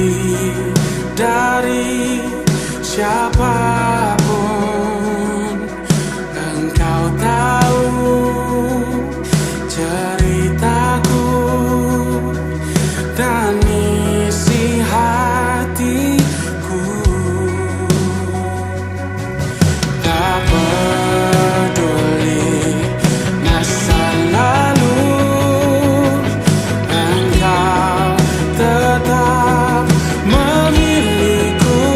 lebih dari siapapun. Engkau tahu ceritaku dan isi hatiku. Tak peduli masa lalu, engkau tetap memilikiku.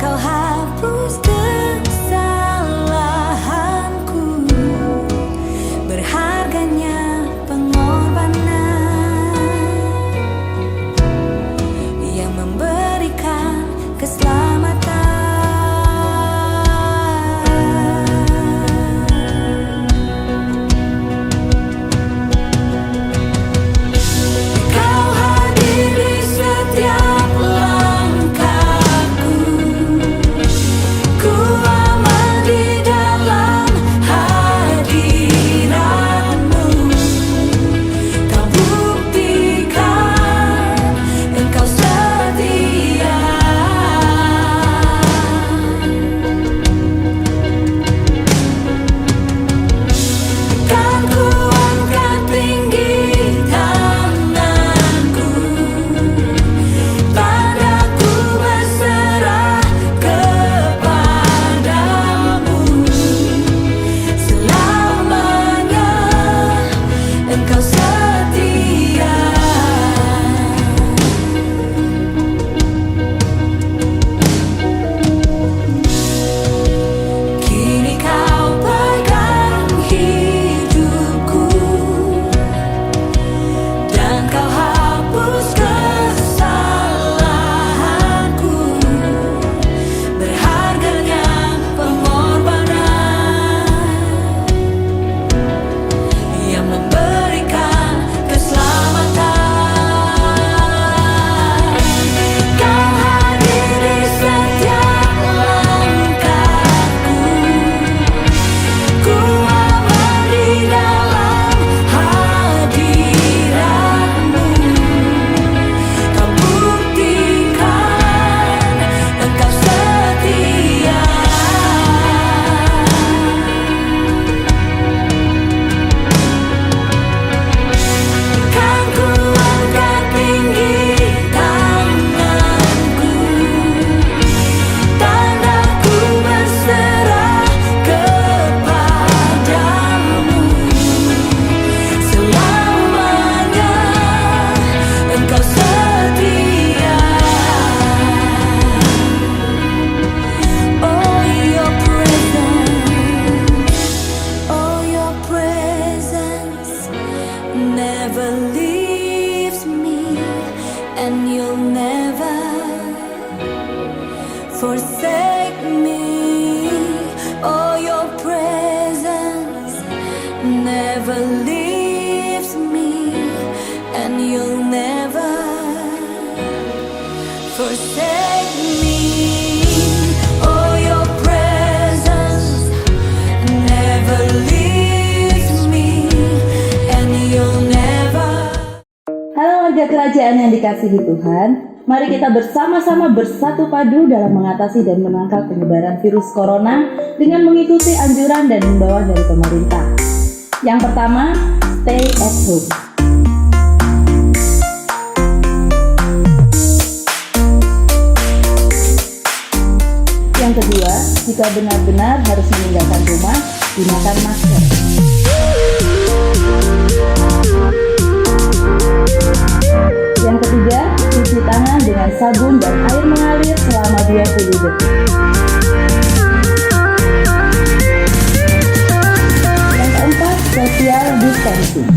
kau hapus kesalahanku. Berharganya pengorbanan yang memberikan keselamatan. Kau hadir di setiap langkahku. Ku aman di dalam hadiratmu. Kau buktikan Engkau setia. Kan ku angkat tinggi tanganku, tanda ku berserah kepadamu. Selamanya Engkau setia. Kini kau pegang hidupku, dan kau hapus kesalahanku. Berharganya pengorbanan yang memberikan keselamatan. Kau hadir di setiap langkahku. Ku aman di dalam hadiratmu. Kau buktikan Engkau setia. Kan ku angkat tinggi tanganku, tanda ku berserah kepadamu. Selamanya Engkau setia. Oh, your presence never leaves me, and you'll never forsake me. Oh, your presence never leaves me, and you'll never forsake me. Oh, your presence never leaves me, and you'll never. Halo warga kerajaan yang dikasihi Tuhan, mari kita bersama-sama bersatu padu dalam mengatasi dan menangkal penyebaran virus corona dengan mengikuti anjuran dan himbauan dari pemerintah. Yang pertama, stay at home. Yang kedua, jika benar-benar harus meninggalkan rumah, gunakan masker. Yang ketiga, cuci tangan dengan sabun dan air mengalir selama 20 detik. Yang keempat, social distancing.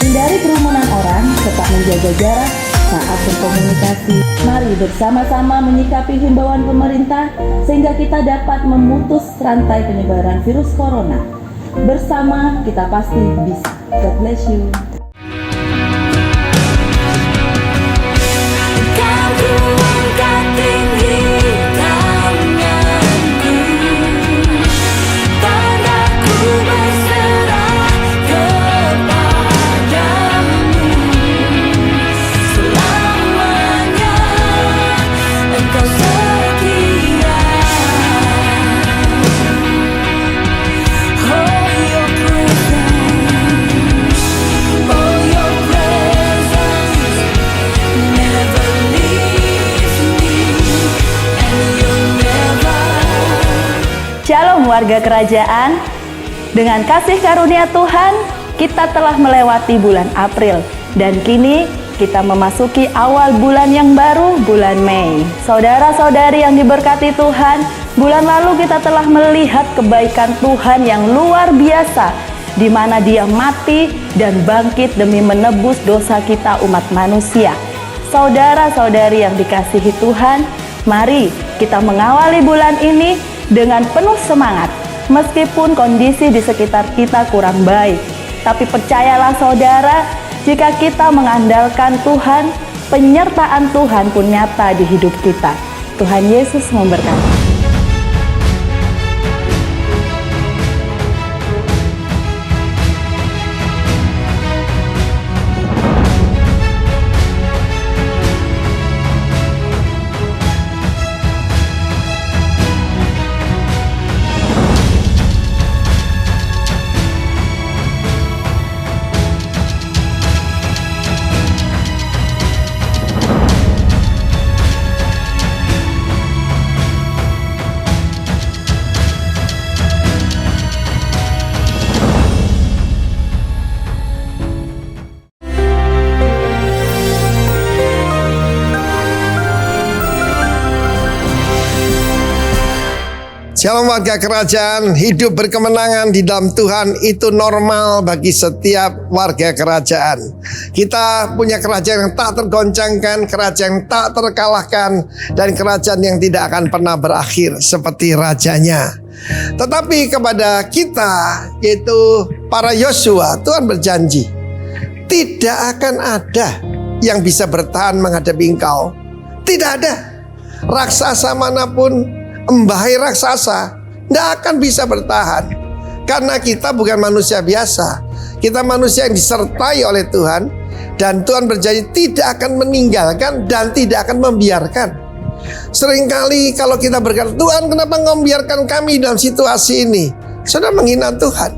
Hindari kerumunan orang, tetap menjaga jarak saat berkomunikasi. Mari bersama-sama menyikapi himbauan pemerintah sehingga kita dapat memutus rantai penyebaran virus corona. Bersama kita pasti bisa. God bless you. Kan ku angkat tinggi tanganku, tanda ku berserah kepadamu. Selamanya Engkau setia. Oh, your presence, oh, your presence never leaves Shalom warga kerajaan. Dengan kasih karunia Tuhan, kita telah melewati bulan April dan kini kita memasuki awal bulan yang baru, bulan Mei. Saudara-saudari yang diberkati Tuhan, bulan lalu kita telah melihat kebaikan Tuhan yang luar biasa, di mana Dia mati dan bangkit demi menebus dosa kita umat manusia. Saudara-saudari yang dikasihi Tuhan, mari kita mengawali bulan ini dengan penuh semangat. Meskipun kondisi di sekitar kita kurang baik, tapi percayalah saudara, jika kita mengandalkan Tuhan, penyertaan Tuhan pun nyata di hidup kita. Tuhan Yesus memberkati. Shalom warga kerajaan, hidup berkemenangan di dalam Tuhan itu normal bagi setiap warga kerajaan. Kita punya kerajaan yang tak tergoncangkan, kerajaan yang tak terkalahkan, dan kerajaan yang tidak akan pernah berakhir seperti rajanya. Tetapi kepada kita, yaitu para Yosua, Tuhan berjanji tidak akan ada yang bisa bertahan menghadapi engkau. Tidak ada. Raksasa manapun, embahai raksasa, tidak akan bisa bertahan. Karena kita bukan manusia biasa. Kita manusia yang disertai oleh Tuhan. Dan Tuhan berjanji tidak akan meninggalkan dan tidak akan membiarkan. Seringkali kalau kita berkata, Tuhan kenapa engkau membiarkan kami dalam situasi ini? Saudara menghina Tuhan.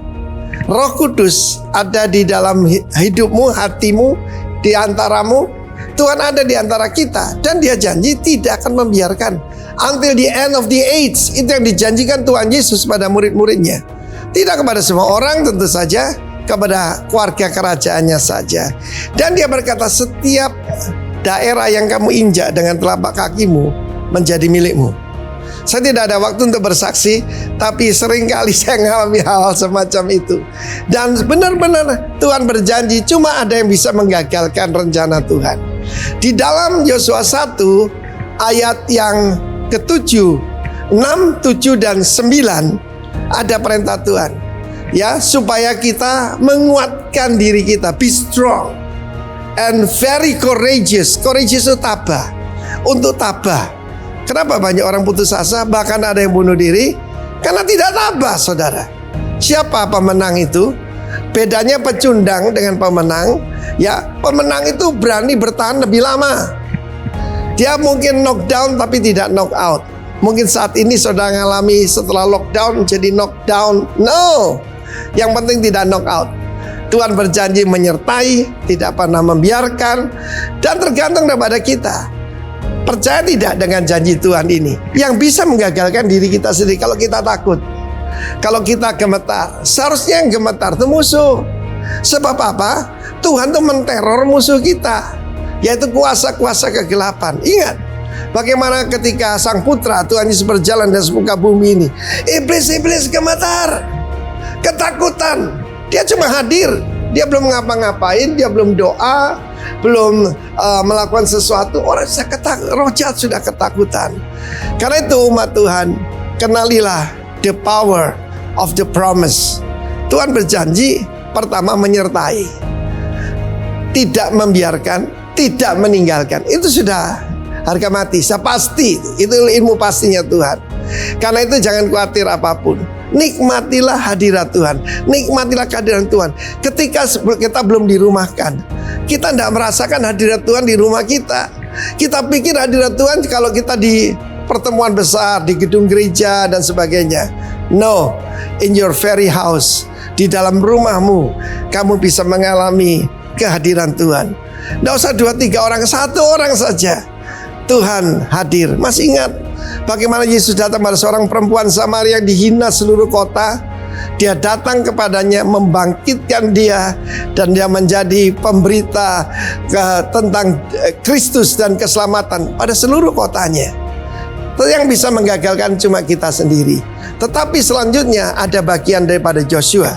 Roh Kudus ada di dalam hidupmu, hatimu, di antaramu. Tuhan ada di antara kita. Dan Dia janji tidak akan membiarkan. Until the end of the age. Itu yang dijanjikan Tuhan Yesus pada murid-muridnya. Tidak kepada semua orang, tentu saja kepada keluarga kerajaannya saja. Dan Dia berkata, setiap daerah yang kamu injak dengan telapak kakimu menjadi milikmu. Saya tidak ada waktu untuk bersaksi, tapi seringkali saya mengalami hal-hal semacam itu. Dan benar-benar Tuhan berjanji, cuma ada yang bisa menggagalkan rencana Tuhan. Di dalam Yosua 1 ayat yang ke-7, 6, 7, dan 9 ada perintah Tuhan, ya, supaya kita menguatkan diri kita, be strong and very courageous. Courageous itu tabah, untuk tabah. Kenapa banyak orang putus asa, bahkan ada yang bunuh diri? Karena tidak tabah, saudara. Siapa pemenang itu? Bedanya pecundang dengan pemenang, ya, pemenang itu berani bertahan lebih lama. Dia mungkin knockdown tapi tidak knock out. Mungkin saat ini saudara mengalami setelah lockdown jadi knockdown. No, yang penting tidak knock out. Tuhan berjanji menyertai, tidak pernah membiarkan. Dan tergantung kepada kita. Percaya tidak dengan janji Tuhan ini? Yang bisa menggagalkan diri kita sendiri kalau kita takut, kalau kita gemetar. Seharusnya yang gemetar itu musuh. Sebab apa? Tuhan tuh menteror musuh kita, yaitu kuasa-kuasa kegelapan. Ingat bagaimana ketika Sang Putra Tuhan Yesus berjalan di muka bumi ini. Iblis-iblis gemetar, ketakutan. Dia cuma hadir. Dia belum ngapa-ngapain, dia belum doa, belum melakukan sesuatu. Orang sudah ketakutan, roh jahat sudah ketakutan. Karena itu umat Tuhan, kenalilah the power of the promise. Tuhan berjanji, pertama menyertai, tidak membiarkan, tidak meninggalkan. Itu sudah harga mati, saya pasti. Itu ilmu pastinya Tuhan. Karena itu jangan khawatir apapun. Nikmatilah hadirat Tuhan, nikmatilah kehadiran Tuhan. Ketika kita belum dirumahkan, kita tidak merasakan hadirat Tuhan di rumah kita. Kita pikir hadirat Tuhan kalau kita di pertemuan besar, di gedung gereja dan sebagainya. No, in your very house, di dalam rumahmu, kamu bisa mengalami kehadiran Tuhan. Tidak usah 2-3 orang, 1 orang saja Tuhan hadir. Masih ingat Bagaimana Yesus datang pada seorang perempuan Samaria yang dihina seluruh kota. Dia datang kepadanya, membangkitkan dia, dan dia menjadi pemberita tentang Kristus dan keselamatan pada seluruh kotanya. Yang bisa menggagalkan cuma kita sendiri. Tetapi selanjutnya ada bagian daripada Joshua.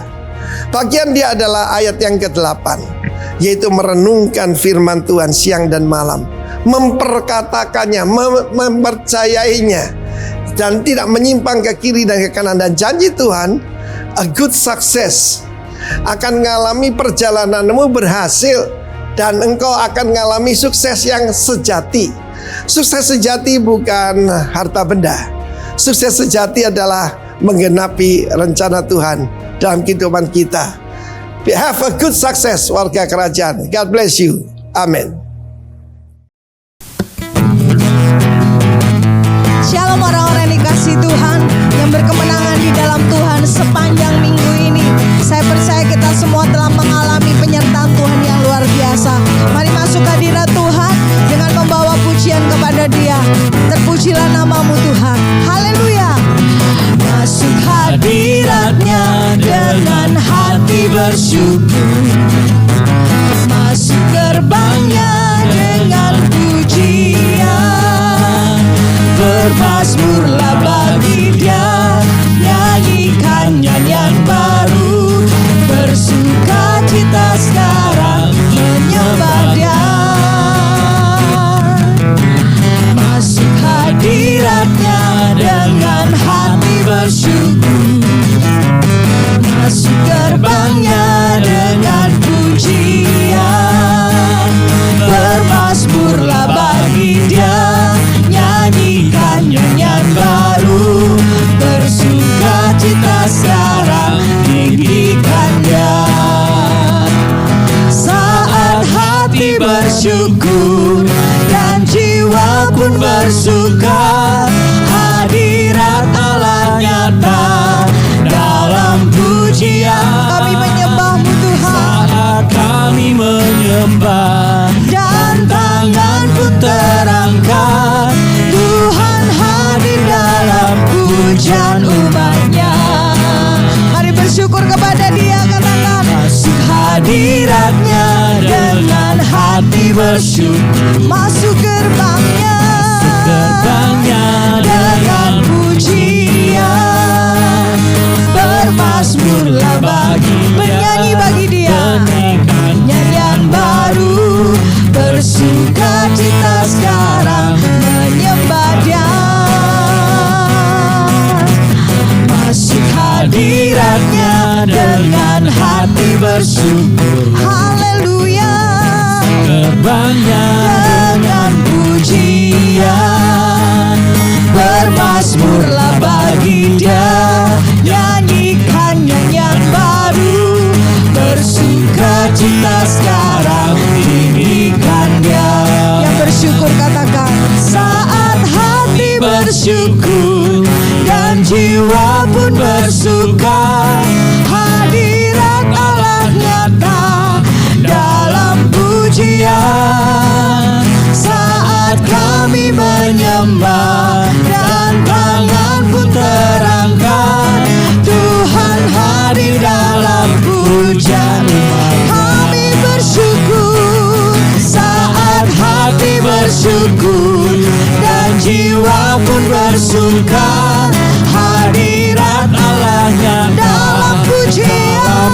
Bagian dia adalah ayat yang ke-8, yaitu merenungkan firman Tuhan siang dan malam, memperkatakannya, mempercayainya, dan tidak menyimpang ke kiri dan ke kanan. Dan janji Tuhan, a good success, akan mengalami perjalananmu berhasil, dan engkau akan mengalami sukses yang sejati. Sukses sejati bukan harta benda. Sukses sejati adalah menggenapi rencana Tuhan dalam kehidupan kita. Have a good success, warga kerajaan. God bless you. Amin. Shalom orang-orang yang dikasihi Tuhan, yang berkemenangan di dalam Tuhan sepanjang minggu ini. Saya percaya kita semua telah mengalami penyertaan Tuhan yang luar biasa. Mari masuk hadirat Tuhan dengan membawa pujian kepada Dia. Terpujilah namamu Tuhan. Haleluya. Masuk hadirat-Nya dengan hati bersyukur. Masuk gerbang-Nya dengan pujian. Bermazmurlah bagi Dia, nyanyikan nyanyian baru. Bersuka cita sekarang menyembah Dia. Masuk hadirat-Nya dengan hati bersyukur. Masuk gerbang-Nya dengan pujian. Bermazmurlah bagi Dia, nyanyikan nyanyian baru. Bersuka cita sekarang tinggikan Dia. Saat hati bersyukur dan jiwa pun bersuka, hadirat Allah nyata dalam pujian. Kami menyembah-Mu Tuhan. Saat kami menyembah dan tangan pun terangkat, Tuhan hadir dalam pujian umat-Nya. Mari bersyukur kepada Dia, katakan masuk hadirat-Nya dengan hati bersyukur. Masuk gerbang-Nya dengan pujian. Bermazmurlah bagi penyanyi bagi Dia, nyanyian baru. Bersuka cita sekarang menyembah Dia. Masuk hadirat-Nya dengan hati bersyukur. Haleluya. Gerbang-Nya dengan pujian. Bermazmurlah bagi Dia, nyanyikan nyanyian baru. Bersuka cita sekarang tinggikan Dia. Yang bersyukur katakan, saat hati bersyukur dan jiwa pun bersuka, hadirat Allah nyata dalam pujian. Saat kami menyembah dan tangan pun terangkat, Tuhan hadir dalam pujian. Kami bersyukur saat hati bersyukur dan jiwa pun bersuka, hadirat Allahnya dalam pujian.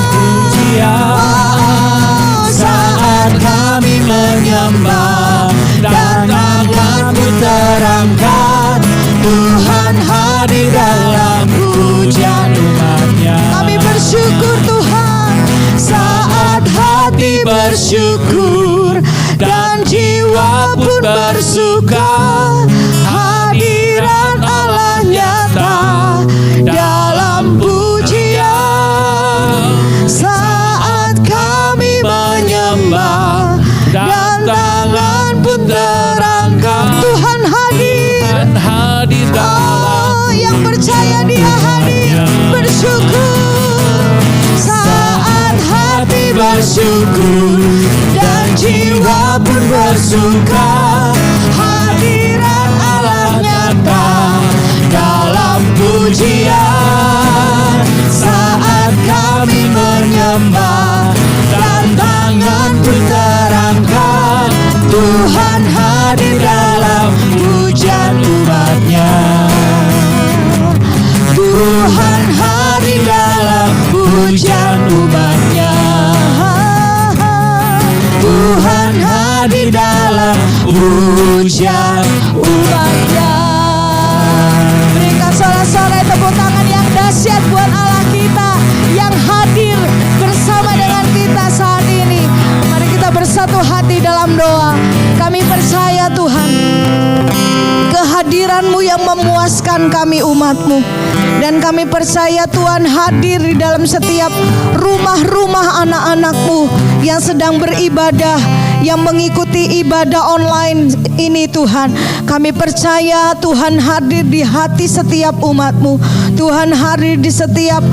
Saat kami menyembah dan tangan pun terangkat, Tuhan hadir dalam pujian umat-Nya. Kami bersyukur Tuhan saat hati bersyukur dan jiwa pun bersuka, hadirat Allah nyata dalam pujian. Saat kami menyembah dan tangan pun terangkat, Tuhan hadir. Oh, yang percaya Dia hadir. Bersyukur saat hati bersyukur dan jiwa pun bersuka, hadirat Allah nyata puja umatnya. Berikan sorak-sorai tepuk tangan yang dahsyat buat Allah kita yang hadir bersama dengan kita saat ini. Mari kita bersatu hati dalam doa. Kami percaya Tuhan, kehadiran-Mu yang memuaskan kami umat-Mu. Dan kami percaya Tuhan hadir di dalam setiap rumah-rumah anak-anak-Mu yang sedang beribadah, yang mengikuti ibadah online ini Tuhan. Kami percaya Tuhan hadir di hati setiap umat-Mu. Tuhan hadir di setiap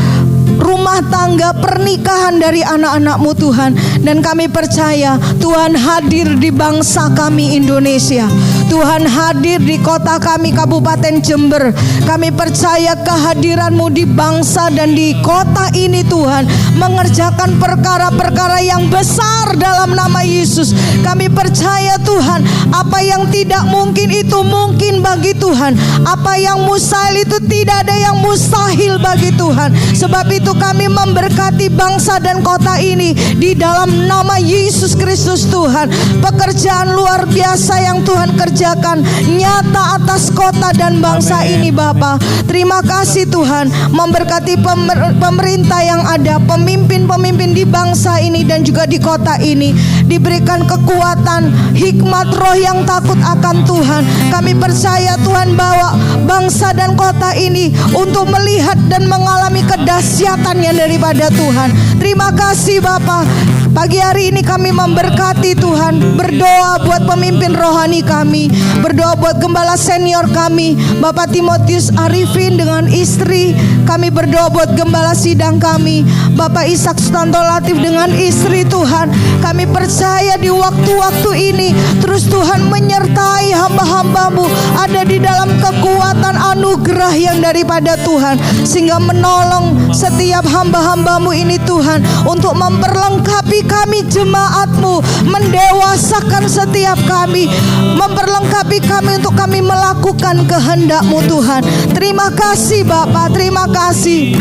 rumah tangga pernikahan dari anak-anak-Mu Tuhan. Dan kami percaya Tuhan hadir di bangsa kami Indonesia. Tuhan hadir di kota kami Kabupaten Jember. Kami percaya kehadiran-Mu di bangsa dan di kota ini Tuhan, mengerjakan perkara-perkara yang besar dalam nama Yesus. Kami percaya Tuhan, apa yang tidak mungkin itu mungkin bagi Tuhan. Apa yang mustahil itu tidak ada yang mustahil bagi Tuhan. Sebab itu kami memberkati bangsa dan kota ini di dalam nama Yesus Kristus Tuhan. Pekerjaan luar biasa yang Tuhan kerjakan nyata atas kota dan bangsa ini Bapa. Terima kasih Tuhan, memberkati pemerintah yang ada, pemimpin-pemimpin di bangsa ini dan juga di kota ini. Diberikan kekuatan, hikmat roh yang takut akan Tuhan. Kami percaya Tuhan bawa bangsa dan kota ini untuk melihat dan mengalami kedahsyatan yang daripada Tuhan. Terima kasih Bapa. Pagi hari ini kami memberkati Tuhan, berdoa buat pemimpin rohani kami, berdoa buat gembala senior kami, Bapak Timotius Arifin dengan istri. Kami berdoa buat gembala sidang kami, Bapak Ishak Sutanto Latif dengan istri Tuhan. Kami percaya di waktu-waktu ini terus Tuhan menyertai hamba-hamba-Mu, ada di dalam kekuatan anugerah yang daripada Tuhan, sehingga menolong setiap hamba-hamba-Mu ini Tuhan, untuk memperlengkapi kami jemaat-Mu, mendewasakan setiap kami, memperlengkapi kami untuk kami melakukan kehendak-Mu Tuhan. Terima kasih Bapa, terima kasih.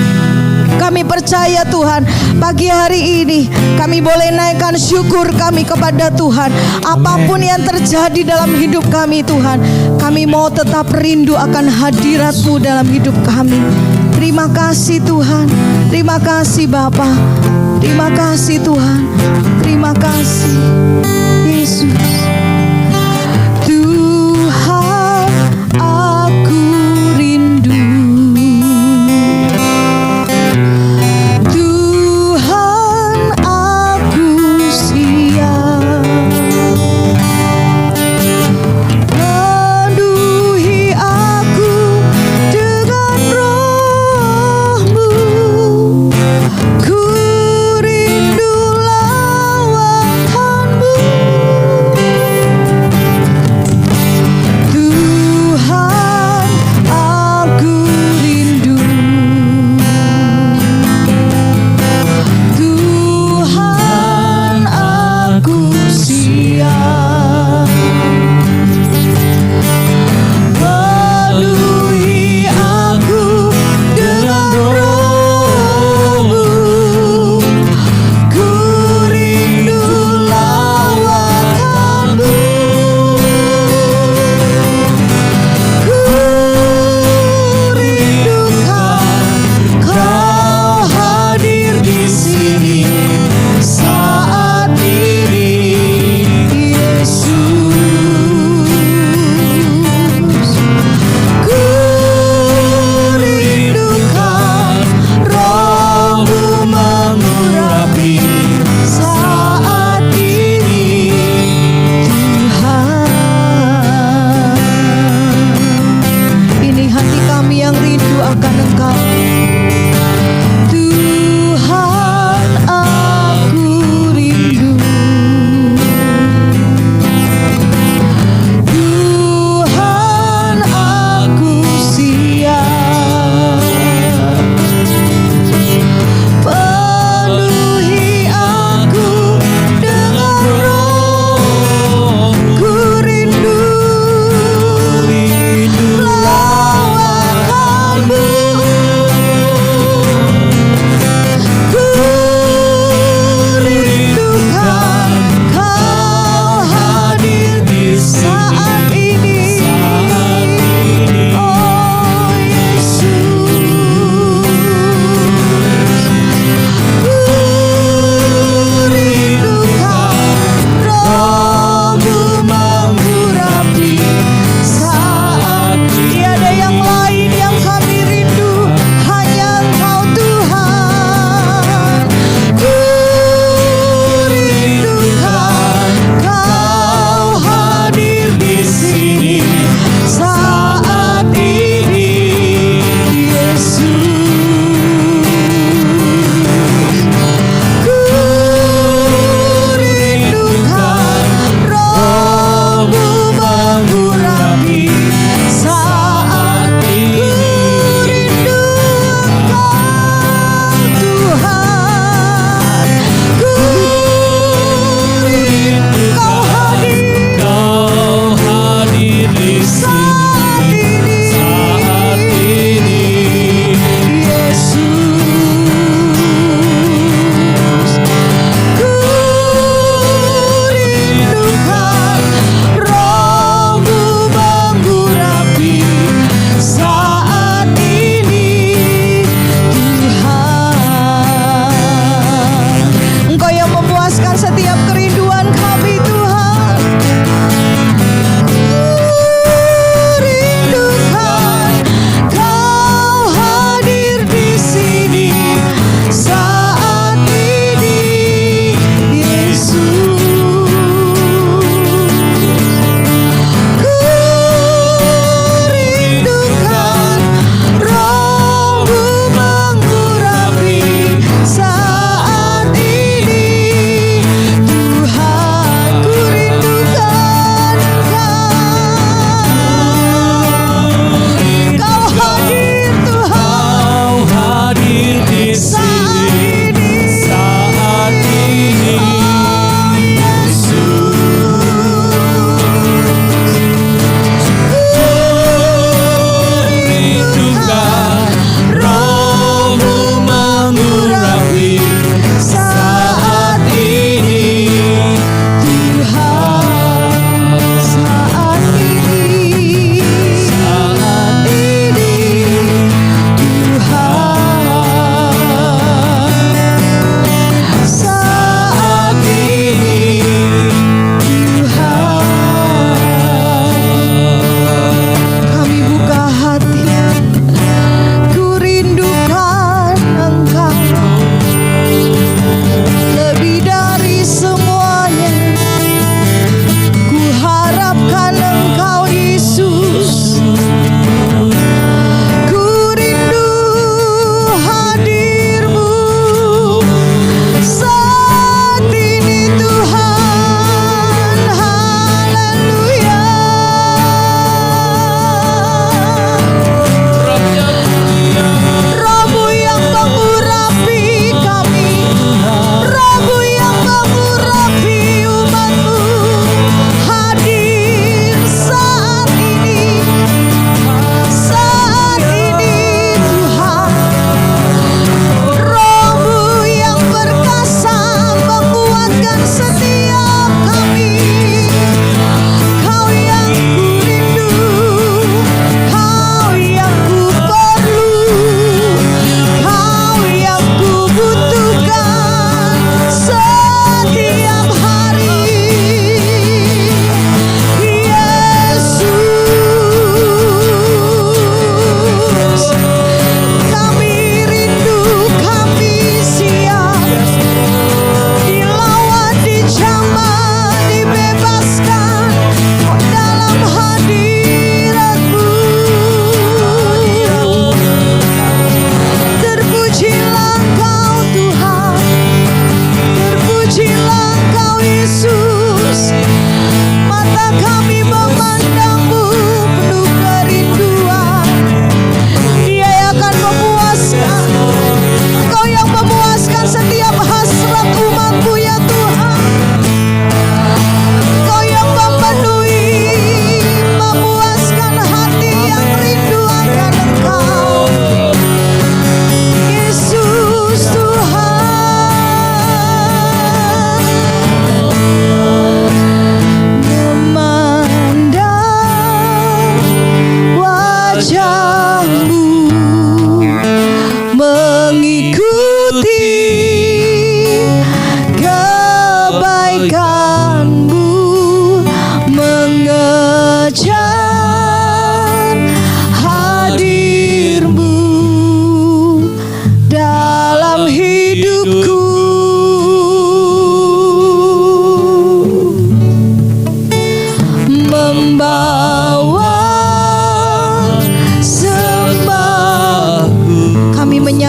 Kami percaya Tuhan, pagi hari ini kami boleh naikkan syukur kami kepada Tuhan. Apapun yang terjadi dalam hidup kami Tuhan, kami mau tetap rindu akan hadirat-Mu dalam hidup kami. Terima kasih Tuhan, terima kasih Bapa, terima kasih Tuhan, terima kasih Yesus. Tuhan, aku rindu.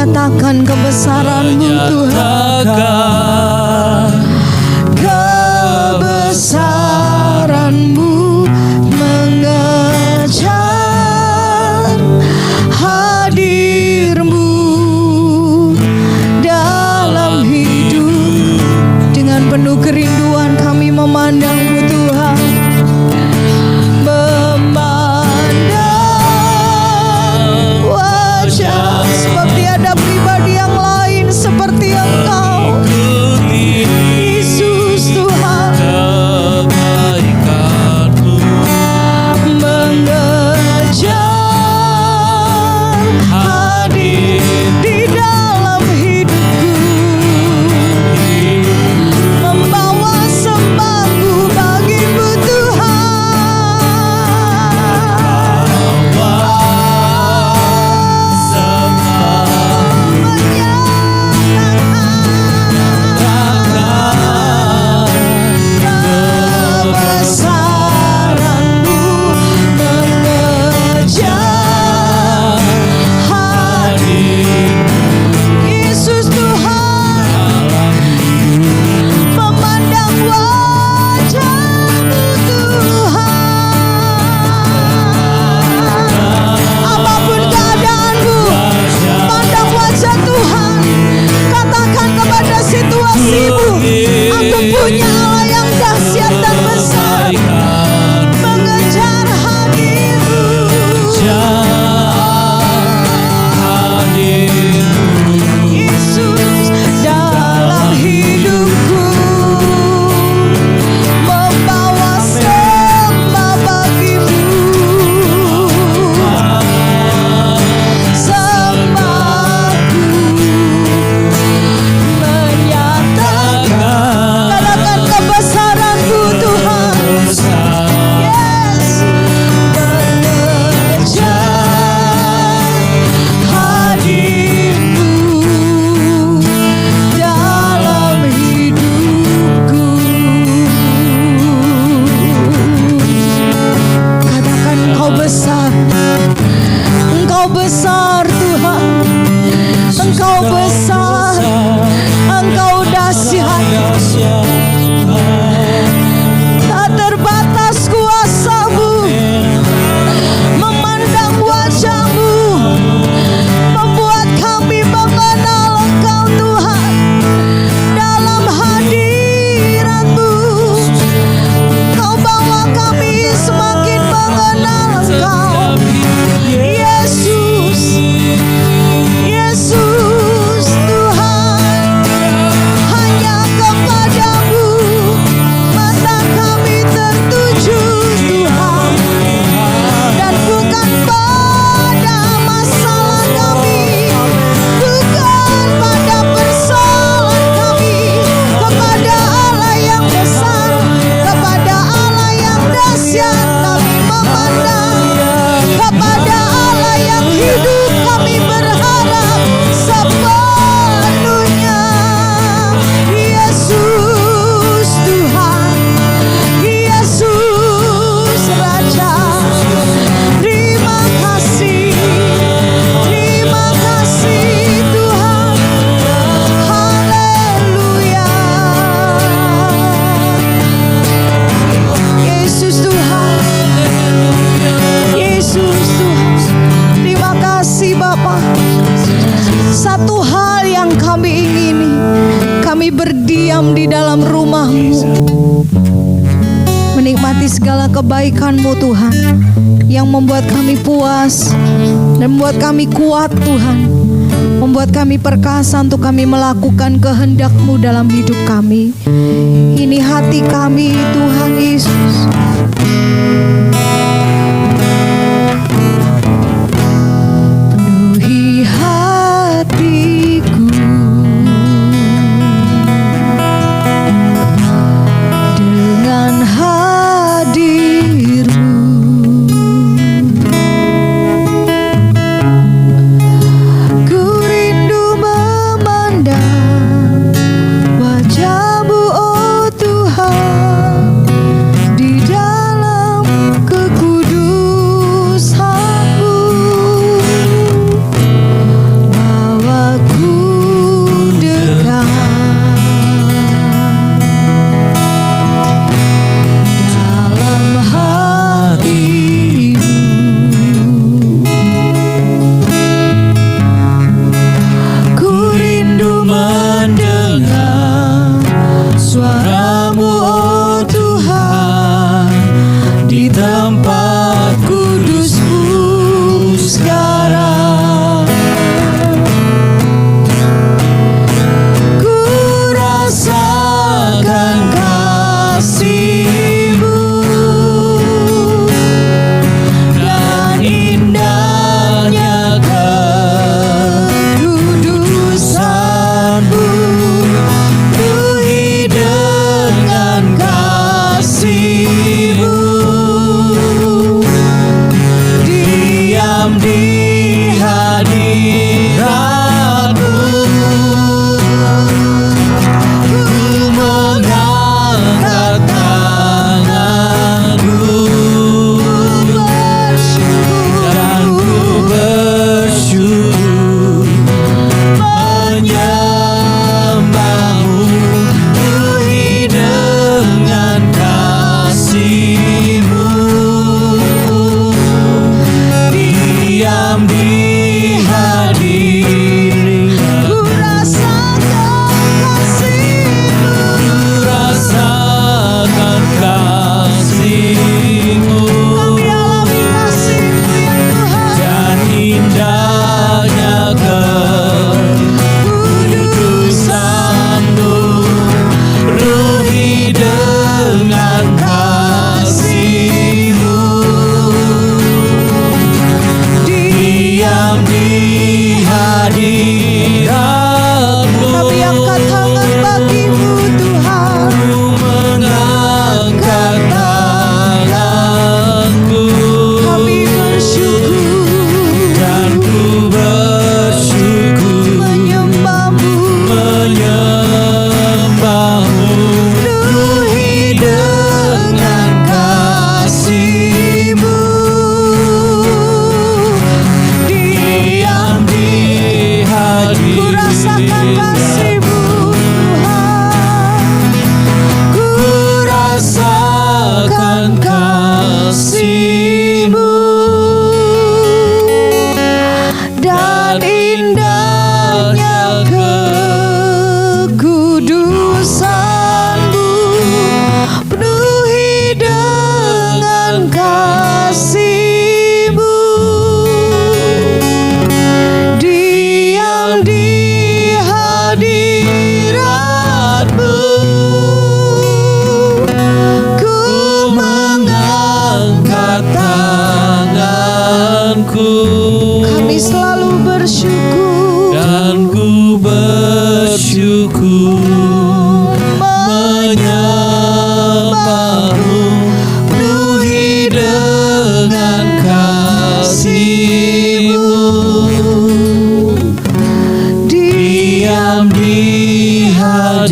menyatakan kebesaran-Mu Tuhan. Kebesaran-Mu mengejar hadir-Mu dalam hidup. Dengan penuh kerinduan kami memandang-Mu Tuhan, memandang wajah, sebab tiada pribadi yang lain seperti Engkau, Yesus Tuhan. Mengejar hadir di dalam hidupku, membawa sembahku bagi-Mu Kebesaran-Mu mengejar hadir, Yesus Tuhan. Memandang wajah-Mu Tuhan, apapun keadaanmu, pandang wajah Tuhan. Katakan kepada situasimu, aku punya Allah yang dahsyat dan besar, mengejar hadir-Mu. Yesus dalam hidupku, membawa sembah bagi-Mu. Sembahku menyatakan, katakan kebesaran-Mu Tuhan. Yes, mengejar hadir-Mu dalam hidupku. Katakan Engkau besar, Engkau besar Tuhan, Engkau besar, Engkau dahsyat. Tak terbatas kuasa-Mu, memandang wajah-Mu membuat kami mengenal Engkau Tuhan. Dalam hadirat-Mu, Kau bawa kami semakin mengenal Engkau. Yesus, Yesus Tuhan, hanya kepada-Mu mata kami tertuju Tuhan, dan bukan pada masalah kami, bukan pada persoalan kami. Kepada Allah yang besar, kepada Allah yang dahsyat kami memandang, kepada Allah yang hidup kami berharap sepenuhnya. Yesus Tuhan, Yesus Raja, terima kasih Tuhan. Haleluya. Yesus Tuhan, Yesus Tuhan, terima kasih Bapa. Satu hal yang kami ingini, kami berdiam di dalam rumah-Mu, menikmati segala kebaikan-Mu Tuhan, yang membuat kami puas dan membuat kami kuat Tuhan, membuat kami perkasa untuk kami melakukan kehendak-Mu dalam hidup kami. Ini hati kami Tuhan Yesus. Penuhi hatiku dengan hadir-Mu. Ku rindu memandang wajah-Mu, oh Tuhan, di dalam kekasih. hadirat-Mu. Ku mengangkat tanganku Kami selalu bersyukur dan ku bersyukur menyembah-Mu, penuhi dengan kasih-Mu, diam di hadirat-Mu.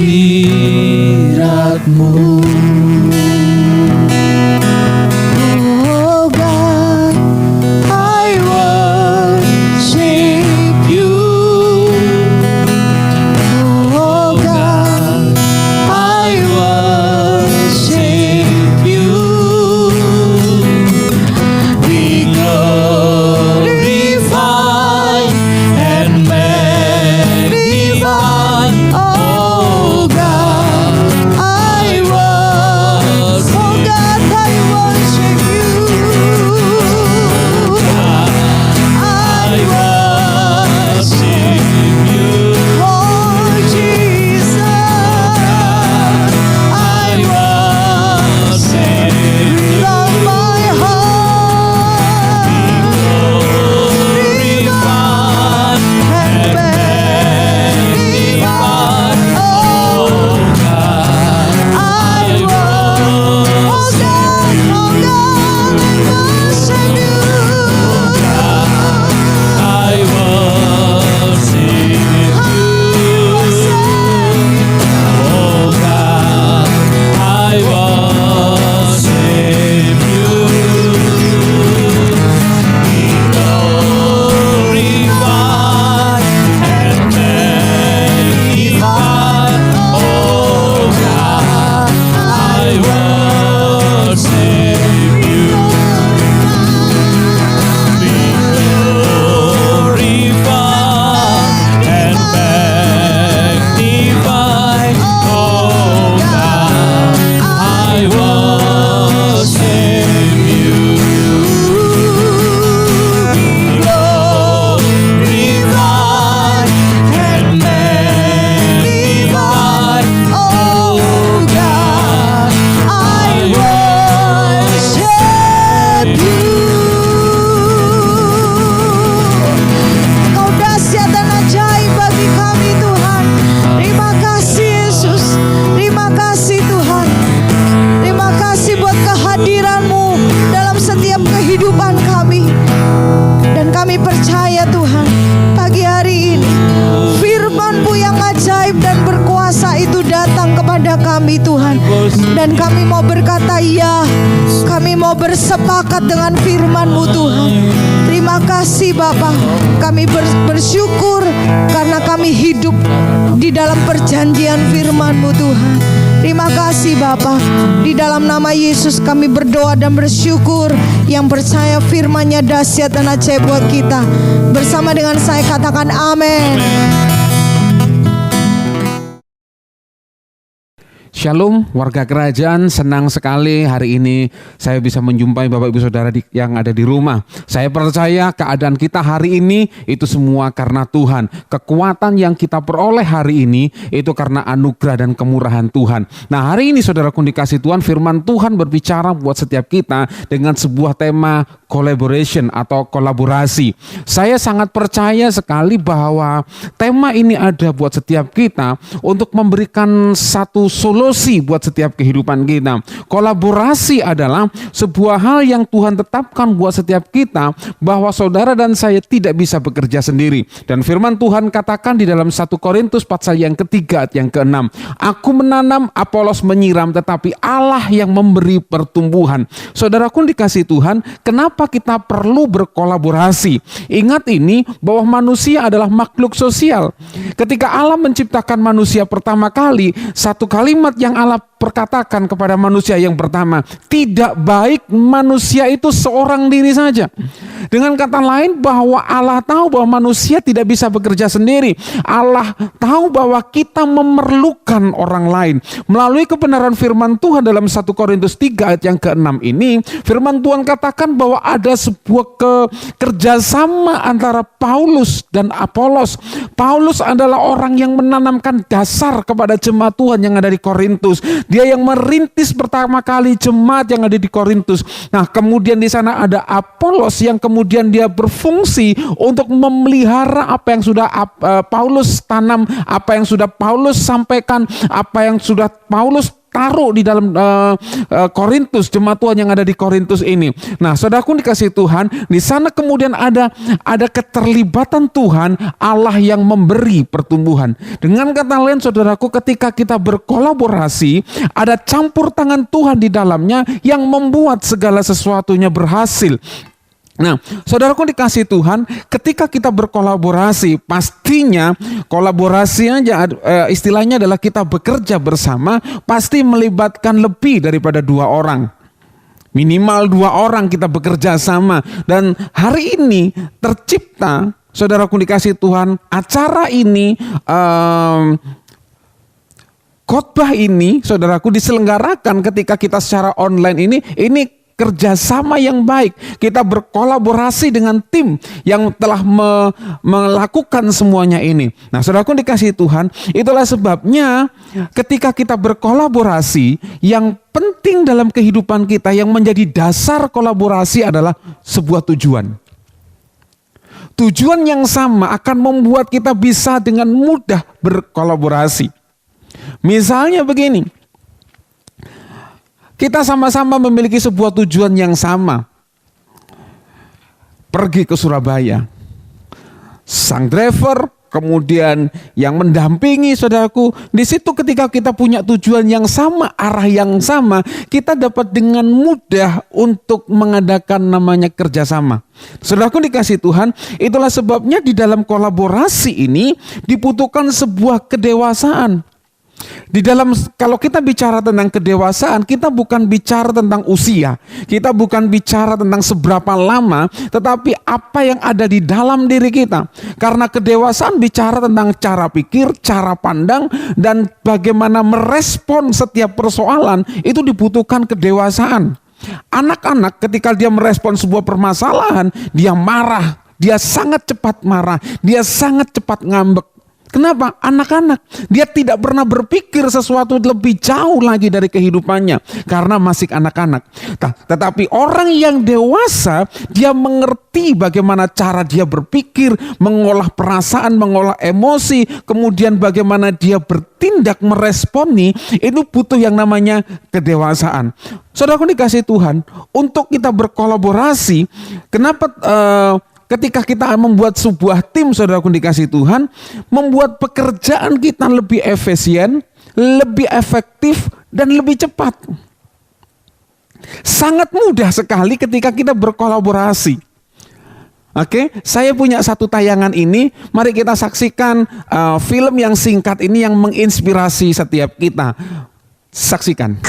Oh God, I worship You. Oh God, I worship You. Be glorified and magnified. oh God, I worship. Oh God, I worship You. I worship You. Oh Jesus, I worship You. love my heart. Glorified And magnified. Oh God, I worship You. I worship You. Oh God, I worship You. Be glorified and magnified. Oh God, I worship You. Be glorified and magnified. Oh God, I worship You. Be glorified and magnified. Oh God, I worship You. Kau dahsyat dan ajaib bagi kami Tuhan. Terima kasih Yesus. Terima kasih Tuhan. Terima kasih buat kehadiran-Mu dalam setiap kehidupan kami. Dan kami percaya Tuhan, pagi hari ini firman-Mu yang ajaib dan berkuasa itu datang kepada kami Tuhan. Dan kami mau berkata ya, kami mau bersepakat dengan firman-Mu Tuhan. Terima kasih Bapa, kami bersyukur karena kami hidup di dalam perjanjian firman-Mu Tuhan. Terima kasih Bapa. Di dalam nama Yesus kami berdoa dan bersyukur, yang percaya firman-Nya dahsyat dan ajaib buat kita. Bersama dengan saya katakan amin. Shalom warga kerajaan, senang sekali hari ini saya bisa menjumpai Bapak Ibu Saudara yang ada di rumah. Saya percaya keadaan kita hari ini itu semua karena Tuhan. Kekuatan yang kita peroleh hari ini itu karena anugerah dan kemurahan Tuhan. Nah hari ini saudaraku dikasih Tuhan, firman Tuhan berbicara buat setiap kita dengan sebuah tema collaboration atau kolaborasi. Saya sangat percaya sekali bahwa tema ini ada buat setiap kita untuk memberikan satu solusi buat setiap kehidupan kita. Kolaborasi adalah sebuah hal yang Tuhan tetapkan buat setiap kita, bahwa saudara dan saya tidak bisa bekerja sendiri. Dan firman Tuhan katakan di dalam 1 Korintus pasal yang ketiga ayat yang ke-6, aku menanam, Apolos menyiram, tetapi Allah yang memberi pertumbuhan. Saudaraku dikasih Tuhan, kenapa kita perlu berkolaborasi? Ingat ini, bahwa manusia adalah makhluk sosial. Ketika Allah menciptakan manusia pertama kali, satu kalimat yang Allah perkatakan kepada manusia yang pertama, tidak baik manusia itu seorang diri saja. Dengan kata lain bahwa Allah tahu bahwa manusia tidak bisa bekerja sendiri. Allah tahu bahwa kita memerlukan orang lain. Melalui kebenaran firman Tuhan dalam 1 Korintus 3 ayat yang ke-6 ini, firman Tuhan katakan bahwa ada sebuah kerjasama antara Paulus dan Apolos. Paulus adalah orang yang menanamkan dasar kepada jemaat Tuhan yang ada di Korintus. Dia yang merintis pertama kali jemaat yang ada di Korintus. Nah, kemudian di sana ada Apolos yang kemudian dia berfungsi untuk memelihara apa yang sudah Paulus tanam, apa yang sudah Paulus sampaikan, apa yang sudah Paulus taruh di dalam Korintus, jemaat Tuhan yang ada di Korintus ini. Nah, saudaraku dikasih Tuhan, di sana kemudian ada keterlibatan Tuhan, Allah yang memberi pertumbuhan. Dengan kata lain, saudaraku, ketika kita berkolaborasi, ada campur tangan Tuhan di dalamnya yang membuat segala sesuatunya berhasil. Nah, saudaraku dikasih Tuhan, ketika kita berkolaborasi, pastinya kolaborasi aja istilahnya adalah kita bekerja bersama, pasti melibatkan lebih daripada 2 orang. Minimal 2 orang kita bekerja sama. Dan hari ini tercipta, saudaraku dikasih Tuhan, acara ini, khotbah ini, saudaraku, diselenggarakan ketika kita secara online ini kerjasama yang baik. Kita berkolaborasi dengan tim yang telah melakukan semuanya ini. Nah, saudaraku dikasih Tuhan, itulah sebabnya ketika kita berkolaborasi, yang penting dalam kehidupan kita, yang menjadi dasar kolaborasi adalah sebuah tujuan. Tujuan yang sama akan membuat kita bisa dengan mudah berkolaborasi. Misalnya begini, kita sama-sama memiliki sebuah tujuan yang sama. Pergi ke Surabaya. Sang driver, kemudian yang mendampingi, saudaraku. Di situ ketika kita punya tujuan yang sama, arah yang sama, kita dapat dengan mudah untuk mengadakan namanya kerjasama. Saudaraku dikasih Tuhan, itulah sebabnya di dalam kolaborasi ini dibutuhkan sebuah kedewasaan. Di dalam, kalau kita bicara tentang kedewasaan, kita bukan bicara tentang usia, kita bukan bicara tentang seberapa lama, tetapi apa yang ada di dalam diri kita. Karena kedewasaan bicara tentang cara pikir, cara pandang, dan bagaimana merespon setiap persoalan. Itu dibutuhkan kedewasaan. Anak-anak ketika dia merespon sebuah permasalahan, dia marah, dia sangat cepat marah, dia sangat cepat ngambek. Kenapa? Anak-anak, dia tidak pernah berpikir sesuatu lebih jauh lagi dari kehidupannya karena masih anak-anak. Tetapi orang yang dewasa, dia mengerti bagaimana cara dia berpikir, mengolah perasaan, mengolah emosi, kemudian bagaimana dia bertindak meresponi. Itu butuh yang namanya kedewasaan. Saudaraku dikasih Tuhan, untuk kita berkolaborasi, kenapa ketika kita membuat sebuah tim, saudaraku dikasih Tuhan, membuat pekerjaan kita lebih efisien, lebih efektif, dan lebih cepat. Sangat mudah sekali ketika kita berkolaborasi. Oke, saya punya satu tayangan ini, mari kita saksikan film yang singkat ini yang menginspirasi setiap kita. Saksikan.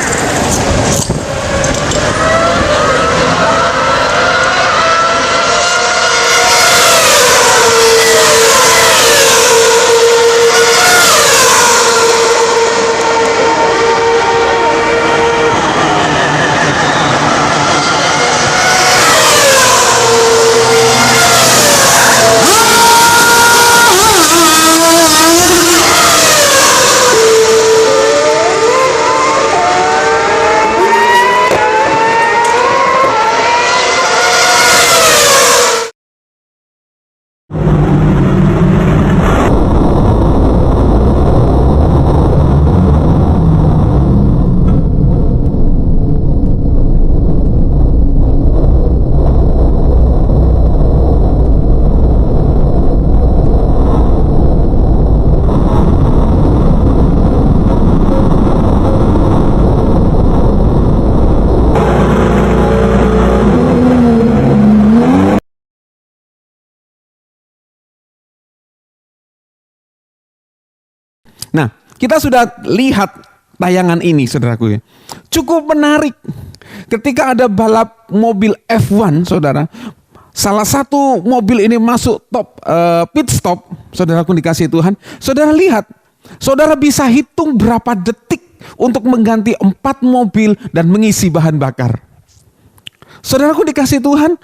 Nah, kita sudah lihat tayangan ini, saudaraku ya. Cukup menarik. Ketika ada balap mobil F1, saudara, salah satu mobil ini masuk pit stop, saudaraku dikasih Tuhan. Saudara lihat, saudara bisa hitung berapa detik untuk mengganti 4 mobil dan mengisi bahan bakar. Saudaraku dikasih Tuhan,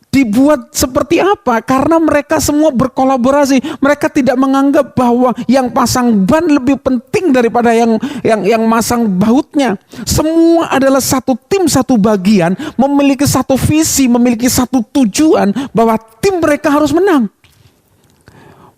dibuat seperti apa? Karena mereka semua berkolaborasi. Mereka tidak menganggap bahwa yang pasang ban lebih penting daripada yang masang bautnya. Semua adalah satu tim, satu bagian, memiliki satu visi, memiliki satu tujuan bahwa tim mereka harus menang.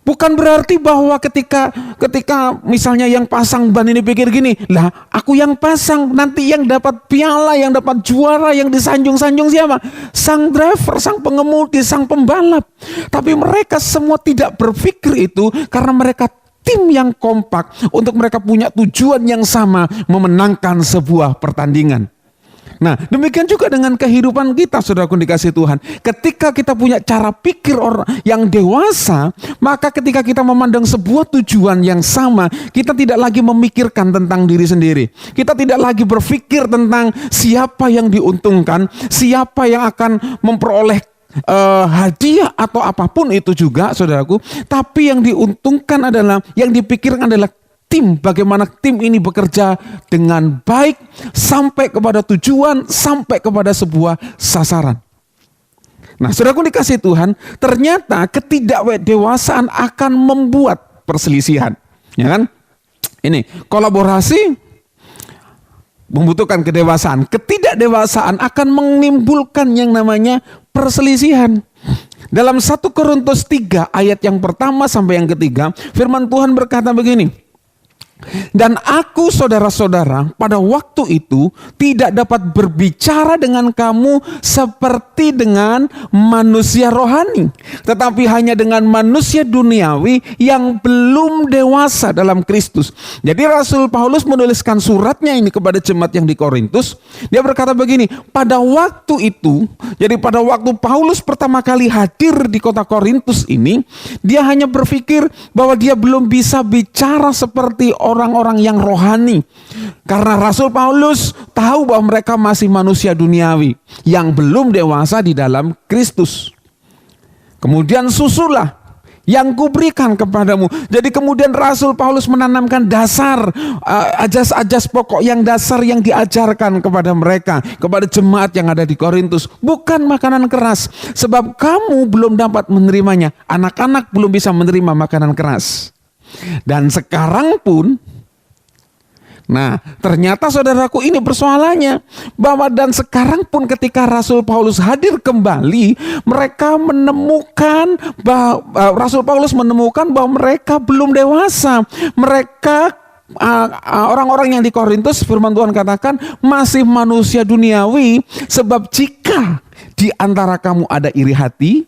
Bukan berarti bahwa ketika misalnya yang pasang ban ini pikir gini, lah aku yang pasang, nanti yang dapat piala, yang dapat juara, yang disanjung-sanjung siapa? Sang driver, sang pengemudi, sang pembalap. Tapi mereka semua tidak berpikir itu karena mereka tim yang kompak untuk mereka punya tujuan yang sama, memenangkan sebuah pertandingan. Nah, demikian juga dengan kehidupan kita, saudaraku dikasih Tuhan. Ketika kita punya cara pikir orang yang dewasa, maka ketika kita memandang sebuah tujuan yang sama, kita tidak lagi memikirkan tentang diri sendiri. Kita tidak lagi berpikir tentang siapa yang diuntungkan, siapa yang akan memperoleh hadiah atau apapun itu juga, saudaraku. Tapi yang diuntungkan adalah, yang dipikirkan adalah tim, bagaimana tim ini bekerja dengan baik sampai kepada tujuan, sampai kepada sebuah sasaran. Nah, saudaraku dikasih Tuhan, ternyata ketidakdewasaan akan membuat perselisihan, ya kan? Ini kolaborasi membutuhkan kedewasaan. Ketidakdewasaan akan menimbulkan yang namanya perselisihan. Dalam 1 Korintus 3 ayat yang pertama sampai yang ketiga, firman Tuhan berkata begini. Dan aku, saudara-saudara, pada waktu itu tidak dapat berbicara dengan kamu seperti dengan manusia rohani, tetapi hanya dengan manusia duniawi yang belum dewasa dalam Kristus. Jadi Rasul Paulus menuliskan suratnya ini kepada jemaat yang di Korintus. Dia berkata begini, pada waktu itu, jadi pada waktu Paulus pertama kali hadir di kota Korintus ini, dia hanya berpikir bahwa dia belum bisa bicara seperti orang-orang yang rohani. Karena Rasul Paulus tahu bahwa mereka masih manusia duniawi yang belum dewasa di dalam Kristus. Kemudian susulah yang kuberikan kepadamu. Jadi kemudian Rasul Paulus menanamkan dasar, ajas-ajas pokok yang dasar yang diajarkan kepada mereka, kepada jemaat yang ada di Korintus. Bukan makanan keras, sebab kamu belum dapat menerimanya. Anak-anak belum bisa menerima makanan keras. Dan sekarang pun, nah ternyata saudaraku ini persoalannya, bahwa dan sekarang pun ketika Rasul Paulus hadir kembali, mereka menemukan bahwa Rasul Paulus menemukan bahwa mereka belum dewasa. Mereka orang-orang yang di Korintus, firman Tuhan katakan, masih manusia duniawi. Sebab jika di antara kamu ada iri hati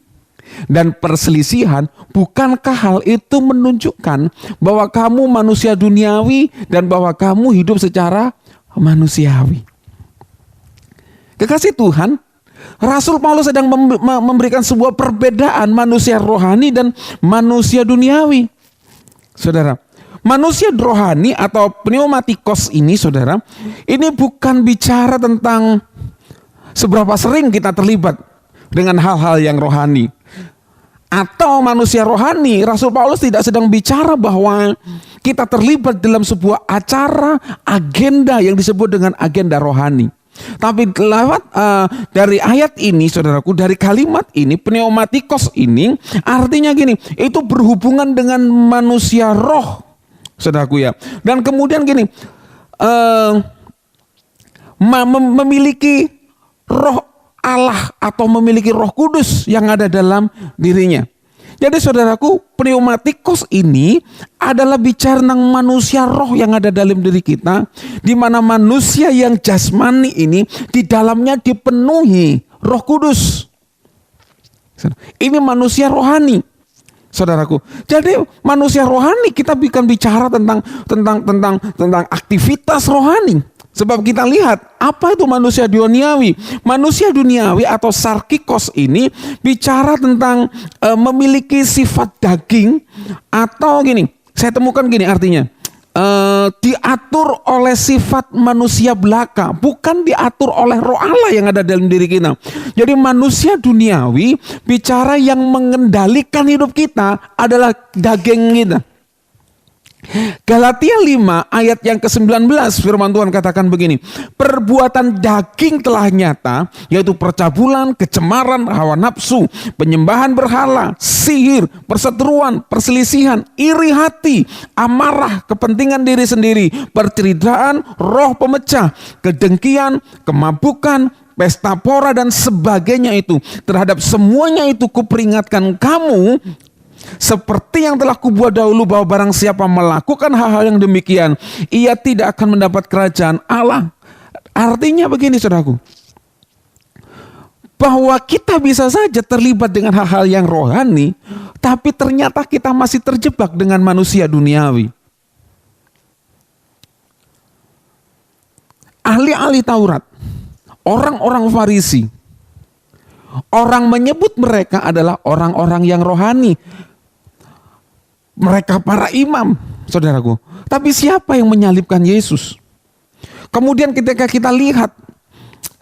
dan perselisihan, bukankah hal itu menunjukkan bahwa kamu manusia duniawi dan bahwa kamu hidup secara manusiawi? Kekasih Tuhan, Rasul Paulus sedang memberikan sebuah perbedaan manusia rohani dan manusia duniawi. Saudara, manusia rohani atau pneumatikos ini, saudara, ini bukan bicara tentang seberapa sering kita terlibat dengan hal-hal yang rohani. Atau manusia rohani, Rasul Paulus tidak sedang bicara bahwa kita terlibat dalam sebuah acara, agenda yang disebut dengan agenda rohani. Tapi lewat dari ayat ini, saudaraku, dari kalimat ini, pneumatikos ini, artinya gini, itu berhubungan dengan manusia roh, saudaraku ya. Dan kemudian gini, memiliki roh Allah atau memiliki Roh Kudus yang ada dalam dirinya. Jadi saudaraku, pneumatikos ini adalah bicara tentang manusia roh yang ada dalam diri kita, di mana manusia yang jasmani ini di dalamnya dipenuhi Roh Kudus. Ini manusia rohani, saudaraku. Jadi manusia rohani, kita bukan bicara tentang aktivitas rohani. Sebab kita lihat, apa itu manusia duniawi? Manusia duniawi atau sarkikos ini bicara tentang memiliki sifat daging, atau gini, saya temukan gini artinya, diatur oleh sifat manusia belaka, bukan diatur oleh roh Allah yang ada dalam diri kita. Jadi manusia duniawi, bicara yang mengendalikan hidup kita adalah daging kita. Galatia 5 ayat yang ke-19 firman Tuhan katakan begini, perbuatan daging telah nyata, yaitu percabulan, kecemaran, hawa nafsu, penyembahan berhala, sihir, perseteruan, perselisihan, iri hati, amarah, kepentingan diri sendiri, perceraian, roh pemecah, kedengkian, kemabukan, pesta pora dan sebagainya itu. Terhadap semuanya itu kuperingatkan kamu, seperti yang telah kubuat dahulu, bahwa barang siapa melakukan hal-hal yang demikian, ia tidak akan mendapat kerajaan Allah. Artinya begini saudaraku, bahwa kita bisa saja terlibat dengan hal-hal yang rohani, tapi ternyata kita masih terjebak dengan manusia duniawi. Ahli-ahli Taurat, orang-orang Farisi, orang menyebut mereka adalah orang-orang yang rohani. Mereka para imam, saudaraku. Tapi siapa yang menyalibkan Yesus? Kemudian ketika kita lihat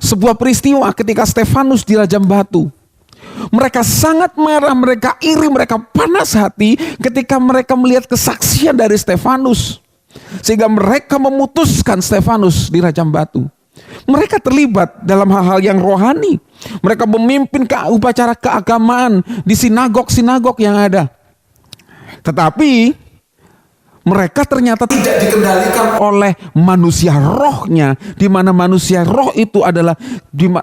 sebuah peristiwa ketika Stefanus dirajam batu, mereka sangat marah, mereka iri, mereka panas hati ketika mereka melihat kesaksian dari Stefanus, sehingga mereka memutuskan Stefanus dirajam batu. Mereka terlibat dalam hal-hal yang rohani. Mereka memimpin upacara keagamaan di sinagog-sinagog yang ada. Tetapi mereka ternyata tidak dikendalikan oleh manusia rohnya, di mana manusia roh itu adalah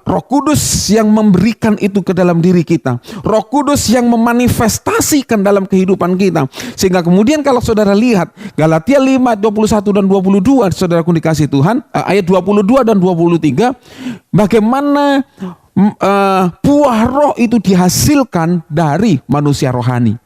Roh Kudus yang memberikan itu ke dalam diri kita. Roh Kudus yang memanifestasikan dalam kehidupan kita. Sehingga kemudian kalau saudara lihat Galatia 5 21 dan 22, saudaraku dikasih Tuhan, ayat 22 dan 23, bagaimana buah roh itu dihasilkan dari manusia rohani.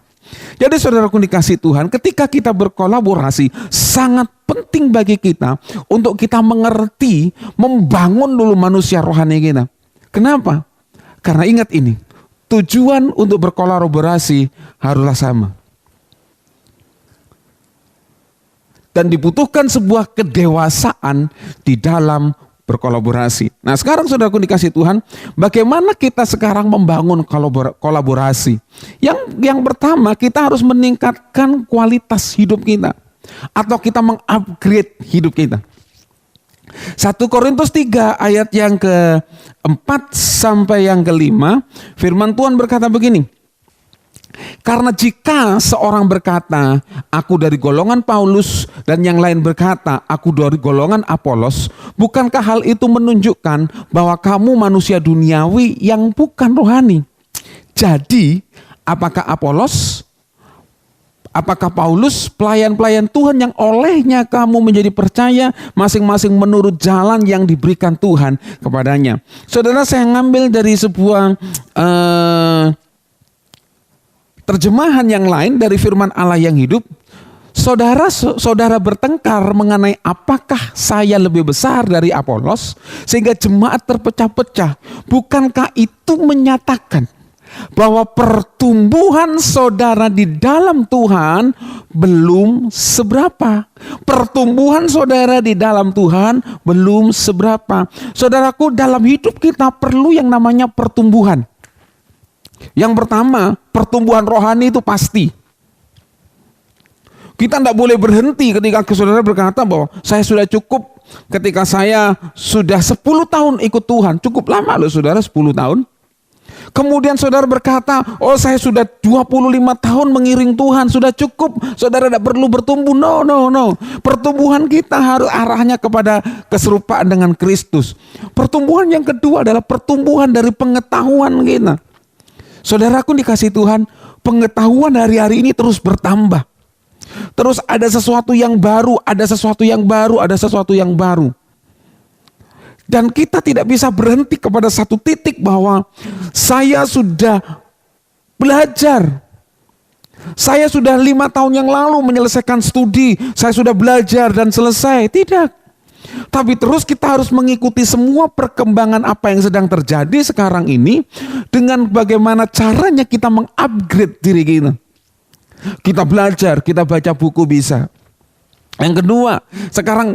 Jadi saudaraku dikasih Tuhan, ketika kita berkolaborasi, sangat penting bagi kita untuk kita mengerti, membangun dulu manusia rohani kita. Kenapa? Karena ingat ini, tujuan untuk berkolaborasi haruslah sama. Dan dibutuhkan sebuah kedewasaan di dalam berkolaborasi. Nah sekarang saudaraku dikasih Tuhan, bagaimana kita sekarang membangun kolaborasi? Yang pertama, kita harus meningkatkan kualitas hidup kita, atau kita mengupgrade hidup kita. 1 Korintus 3 ayat yang ke-4 sampai yang ke-5, firman Tuhan berkata begini, karena jika seorang berkata, aku dari golongan Paulus, dan yang lain berkata, aku dari golongan Apolos, bukankah hal itu menunjukkan bahwa kamu manusia duniawi yang bukan rohani? Jadi, apakah Paulus pelayan-pelayan Tuhan yang olehnya kamu menjadi percaya, masing-masing menurut jalan yang diberikan Tuhan kepadanya? Saudara, saya ngambil dari sebuah terjemahan yang lain dari firman Allah yang hidup. Saudara bertengkar mengenai apakah saya lebih besar dari Apolos sehingga jemaat terpecah-pecah. Bukankah itu menyatakan bahwa pertumbuhan saudara di dalam Tuhan belum seberapa? Pertumbuhan saudara di dalam Tuhan belum seberapa. Saudaraku, dalam hidup kita perlu yang namanya pertumbuhan. Yang pertama, pertumbuhan rohani itu pasti. Kita tidak boleh berhenti ketika saudara berkata bahwa saya sudah cukup ketika saya sudah 10 tahun ikut Tuhan. Cukup lama loh saudara, 10 tahun. Kemudian saudara berkata, oh saya sudah 25 tahun mengiring Tuhan, sudah cukup. Saudara tidak perlu bertumbuh. No. Pertumbuhan kita harus arahnya kepada keserupaan dengan Kristus. Pertumbuhan yang kedua adalah pertumbuhan dari pengetahuan kita. Saudaraku dikasih Tuhan, pengetahuan hari-hari ini terus bertambah. Terus ada sesuatu yang baru, ada sesuatu yang baru, ada sesuatu yang baru. Dan kita tidak bisa berhenti kepada satu titik bahwa saya sudah belajar. Saya sudah 5 tahun yang lalu menyelesaikan studi, saya sudah belajar dan selesai. Tidak. Tapi terus kita harus mengikuti semua perkembangan apa yang sedang terjadi sekarang ini dengan bagaimana caranya kita mengupgrade diri kita. Kita belajar, kita baca buku bisa. Yang kedua, sekarang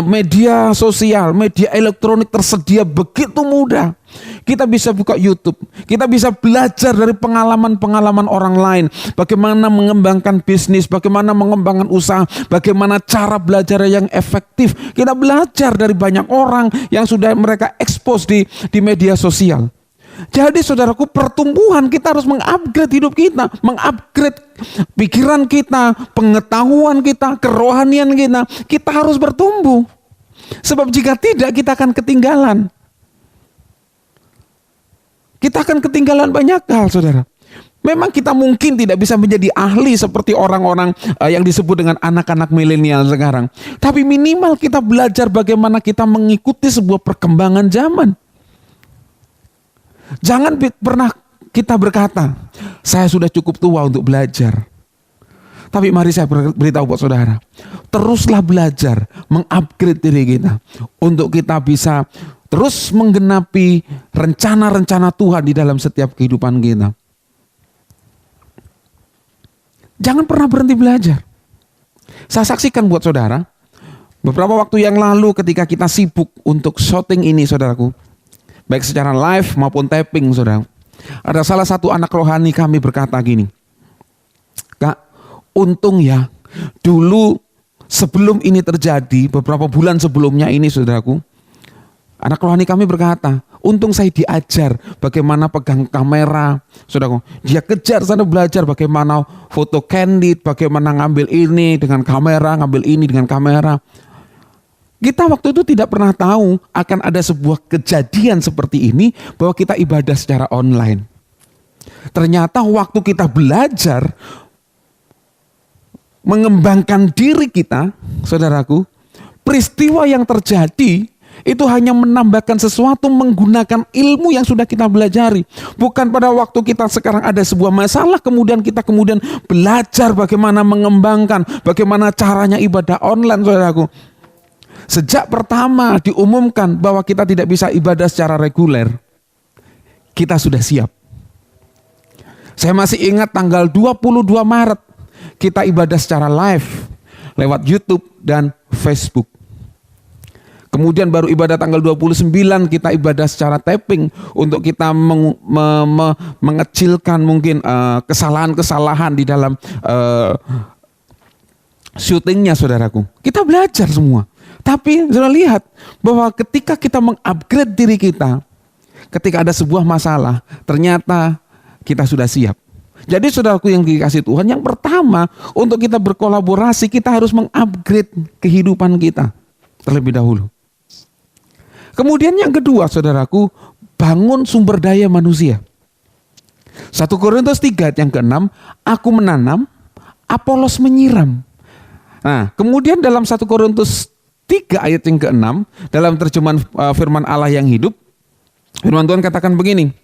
media sosial, media elektronik tersedia begitu mudah. Kita bisa buka YouTube, kita bisa belajar dari pengalaman-pengalaman orang lain, bagaimana mengembangkan bisnis, bagaimana mengembangkan usaha, bagaimana cara belajar yang efektif. Kita belajar dari banyak orang yang sudah mereka expose di media sosial. Jadi saudaraku, pertumbuhan kita harus mengupgrade hidup kita, mengupgrade pikiran kita, pengetahuan kita, kerohanian kita. Kita harus bertumbuh. Sebab jika tidak, kita akan ketinggalan. Kita akan ketinggalan banyak hal, saudara. Memang kita mungkin tidak bisa menjadi ahli seperti orang-orang yang disebut dengan anak-anak milenial sekarang. Tapi minimal kita belajar bagaimana kita mengikuti sebuah perkembangan zaman. Jangan pernah kita berkata, saya sudah cukup tua untuk belajar. Tapi mari saya beritahu buat saudara, teruslah belajar, mengupgrade diri kita, untuk kita bisa terus menggenapi rencana-rencana Tuhan di dalam setiap kehidupan kita. Jangan pernah berhenti belajar. Saya saksikan buat saudara, beberapa waktu yang lalu ketika kita sibuk untuk syuting ini, saudaraku, baik secara live maupun taping, saudara, ada salah satu anak rohani kami berkata gini, Kak, untung ya dulu sebelum ini terjadi, beberapa bulan sebelumnya ini, saudaraku, anak rohani kami berkata, untung saya diajar bagaimana pegang kamera, saudaraku. Dia kejar sana belajar bagaimana foto candid, bagaimana ngambil ini dengan kamera, ngambil ini dengan kamera. Kita waktu itu tidak pernah tahu akan ada sebuah kejadian seperti ini, bahwa kita ibadah secara online. Ternyata waktu kita belajar mengembangkan diri kita, saudaraku, peristiwa yang terjadi itu hanya menambahkan sesuatu menggunakan ilmu yang sudah kita pelajari. Bukan pada waktu kita sekarang ada sebuah masalah, kemudian kita belajar bagaimana mengembangkan, bagaimana caranya ibadah online, saudaraku. Sejak pertama diumumkan bahwa kita tidak bisa ibadah secara reguler, kita sudah siap. Saya masih ingat tanggal 22 Maret kita ibadah secara live lewat YouTube dan Facebook. Kemudian baru ibadah tanggal 29 kita ibadah secara taping untuk kita mengecilkan mungkin kesalahan-kesalahan di dalam syutingnya, saudaraku. Kita belajar semua. Tapi saudara lihat bahwa ketika kita mengupgrade diri kita, ketika ada sebuah masalah, ternyata kita sudah siap. Jadi saudaraku yang dikasih Tuhan, yang pertama untuk kita berkolaborasi, kita harus mengupgrade kehidupan kita terlebih dahulu. Kemudian yang kedua, saudaraku, bangun sumber daya manusia. 1 Korintus 3 ayat yang ke-6, aku menanam, Apolos menyiram. Nah, kemudian dalam 1 Korintus 3 ayat yang ke-6, dalam terjemahan firman Allah yang hidup, firman Tuhan katakan begini,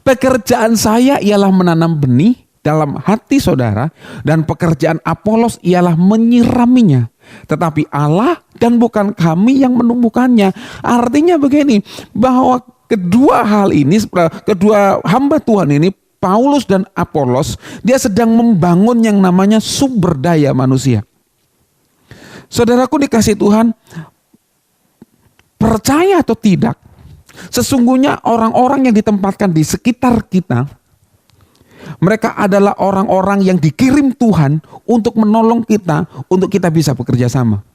pekerjaan saya ialah menanam benih dalam hati saudara, dan pekerjaan Apolos ialah menyiraminya. Tetapi Allah dan bukan kami yang menumbuhkannya. Artinya begini, bahwa kedua hal ini, kedua hamba Tuhan ini, Paulus dan Apolos, dia sedang membangun yang namanya sumber daya manusia. Saudaraku dikasih Tuhan, percaya atau tidak, sesungguhnya orang-orang yang ditempatkan di sekitar kita, mereka adalah orang-orang yang dikirim Tuhan untuk menolong kita, untuk kita bisa bekerja sama.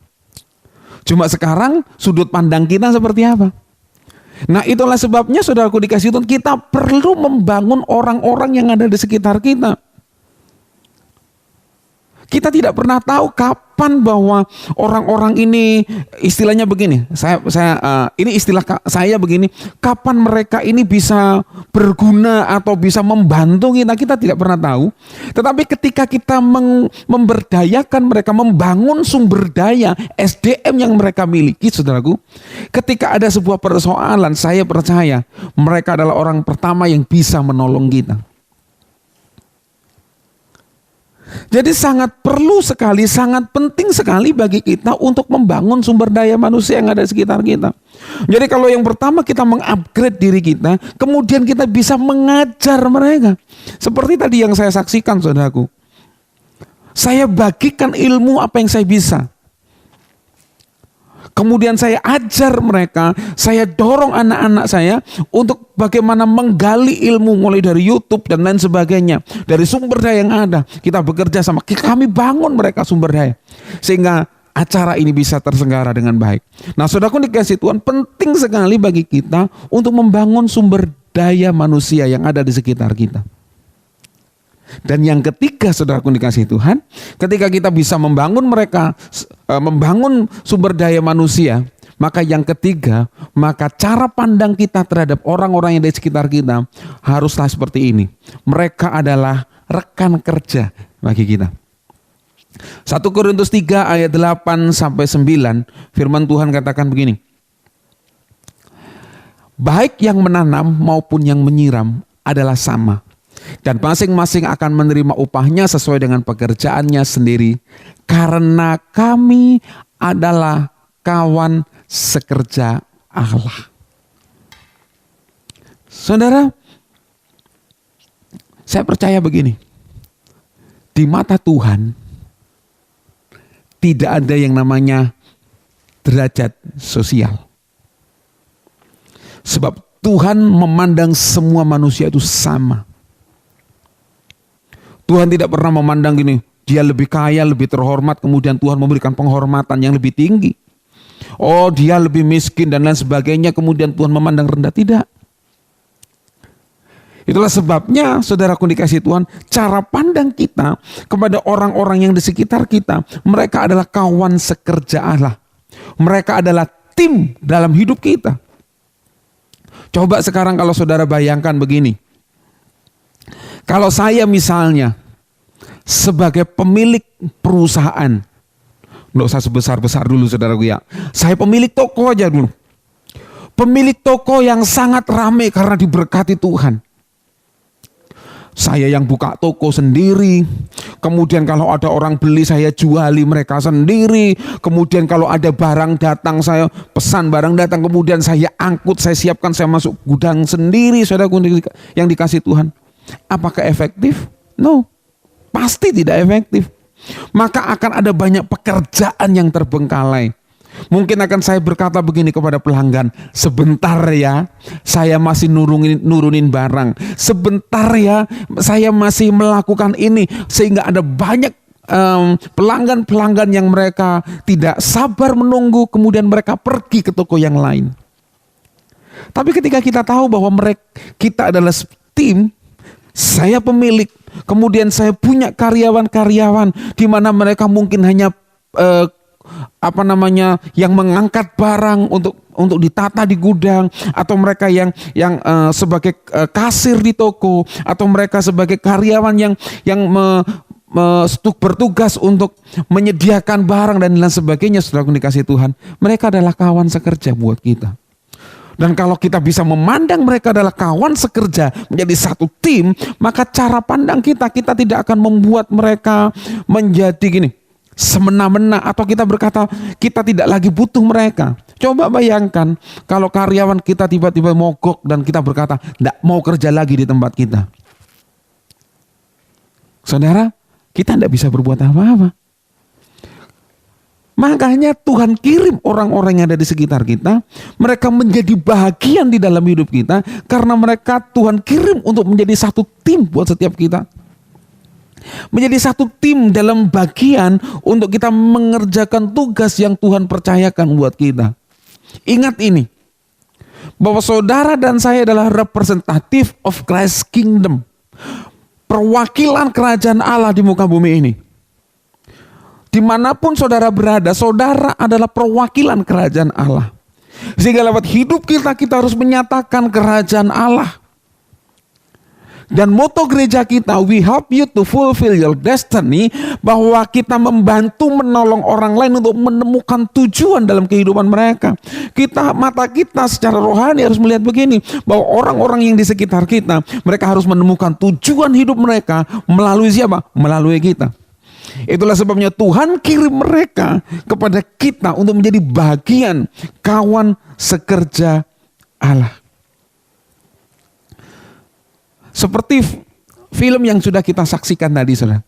Cuma sekarang sudut pandang kita seperti apa? Nah, itulah sebabnya saudaraku dikasih Tuhan, kita perlu membangun orang-orang yang ada di sekitar kita. Kita tidak pernah tahu kapan bahwa orang-orang ini, istilahnya begini, ini istilah saya begini, kapan mereka ini bisa berguna atau bisa membantu kita tidak pernah tahu. Tetapi ketika kita memberdayakan mereka, membangun sumber daya SDM yang mereka miliki, saudaraku, ketika ada sebuah persoalan, saya percaya mereka adalah orang pertama yang bisa menolong kita. Jadi sangat perlu sekali, sangat penting sekali bagi kita untuk membangun sumber daya manusia yang ada di sekitar kita. Jadi kalau yang pertama kita mengupgrade diri kita, kemudian kita bisa mengajar mereka. Seperti tadi yang saya saksikan, saudaraku. Saya bagikan ilmu apa yang saya bisa. Kemudian saya ajar mereka, saya dorong anak-anak saya untuk bagaimana menggali ilmu mulai dari YouTube dan lain sebagainya. Dari sumber daya yang ada, kita bekerja sama, kami bangun mereka sumber daya. Sehingga acara ini bisa terselenggara dengan baik. Nah, saudaraku dikasih Tuhan, penting sekali bagi kita untuk membangun sumber daya manusia yang ada di sekitar kita. Dan yang ketiga, saudaraku dikasih Tuhan, ketika kita bisa membangun mereka, membangun sumber daya manusia, maka yang ketiga, maka cara pandang kita terhadap orang-orang yang di sekitar kita haruslah seperti ini. Mereka adalah rekan kerja bagi kita. 1 Korintus 3 ayat 8 sampai 9, firman Tuhan katakan begini. Baik yang menanam maupun yang menyiram adalah sama, dan masing-masing akan menerima upahnya sesuai dengan pekerjaannya sendiri, karena kami adalah kawan sekerja Allah. Saudara, saya percaya begini, di mata Tuhan tidak ada yang namanya derajat sosial. Sebab Tuhan memandang semua manusia itu sama. Tuhan tidak pernah memandang gini, dia lebih kaya, lebih terhormat, kemudian Tuhan memberikan penghormatan yang lebih tinggi. Oh, dia lebih miskin dan lain sebagainya, kemudian Tuhan memandang rendah. Tidak. Itulah sebabnya, saudaraku dikasih Tuhan, cara pandang kita kepada orang-orang yang di sekitar kita, mereka adalah kawan sekerja Allah. Mereka adalah tim dalam hidup kita. Coba sekarang kalau saudara bayangkan begini. Kalau saya misalnya sebagai pemilik perusahaan, nggak usah sebesar-besar dulu saudaraku ya. Saya pemilik toko aja dulu. Pemilik toko yang sangat ramai karena diberkati Tuhan. Saya yang buka toko sendiri. Kemudian kalau ada orang beli saya juali mereka sendiri. Kemudian kalau ada barang datang saya pesan barang datang. Kemudian saya angkut, saya siapkan, saya masuk gudang sendiri. Saudaraku yang dikasih Tuhan. Apakah efektif? No, pasti tidak efektif. Maka akan ada banyak pekerjaan yang terbengkalai. Mungkin akan saya berkata begini kepada pelanggan, sebentar ya, saya masih nurunin barang. Sebentar ya, saya masih melakukan ini. Sehingga ada banyak pelanggan-pelanggan yang mereka tidak sabar menunggu, kemudian mereka pergi ke toko yang lain. Tapi ketika kita tahu bahwa kita adalah tim, saya pemilik, kemudian saya punya karyawan-karyawan di mana mereka mungkin hanya yang mengangkat barang untuk ditata di gudang, atau mereka yang sebagai kasir di toko, atau mereka sebagai karyawan yang bertugas untuk menyediakan barang dan lain sebagainya. Saudara dikasih Tuhan, mereka adalah kawan sekerja buat kita. Dan kalau kita bisa memandang mereka adalah kawan sekerja, menjadi satu tim, maka cara pandang kita tidak akan membuat mereka menjadi gini, semena-mena, atau kita berkata kita tidak lagi butuh mereka. Coba bayangkan kalau karyawan kita tiba-tiba mogok dan kita berkata tidak mau kerja lagi di tempat kita. Saudara, kita tidak bisa berbuat apa-apa. Makanya Tuhan kirim orang-orang yang ada di sekitar kita. Mereka menjadi bagian di dalam hidup kita. Karena mereka Tuhan kirim untuk menjadi satu tim buat setiap kita. Menjadi satu tim dalam bagian untuk kita mengerjakan tugas yang Tuhan percayakan buat kita. Ingat ini, bahwa saudara dan saya adalah representative of Christ's kingdom. Perwakilan kerajaan Allah di muka bumi ini. Dimanapun saudara berada, saudara adalah perwakilan kerajaan Allah. Sehingga lewat hidup kita harus menyatakan kerajaan Allah. Dan moto gereja kita, we help you to fulfill your destiny, bahwa kita membantu menolong orang lain untuk menemukan tujuan dalam kehidupan mereka. Mata kita secara rohani harus melihat begini, bahwa orang-orang yang di sekitar kita, mereka harus menemukan tujuan hidup mereka melalui siapa? Melalui kita. Itulah sebabnya Tuhan kirim mereka kepada kita untuk menjadi bagian kawan sekerja Allah. Seperti film yang sudah kita saksikan tadi, saudara.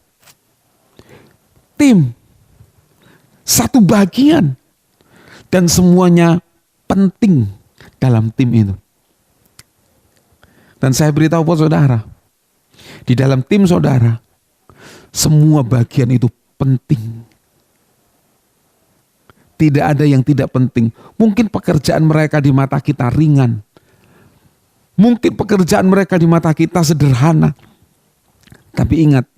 Tim, satu bagian. Dan semuanya penting dalam tim itu. Dan saya beritahu buat saudara, di dalam tim saudara, semua bagian itu penting. Tidak ada yang tidak penting. Mungkin pekerjaan mereka di mata kita ringan. Mungkin pekerjaan mereka di mata kita sederhana. Tapi ingat,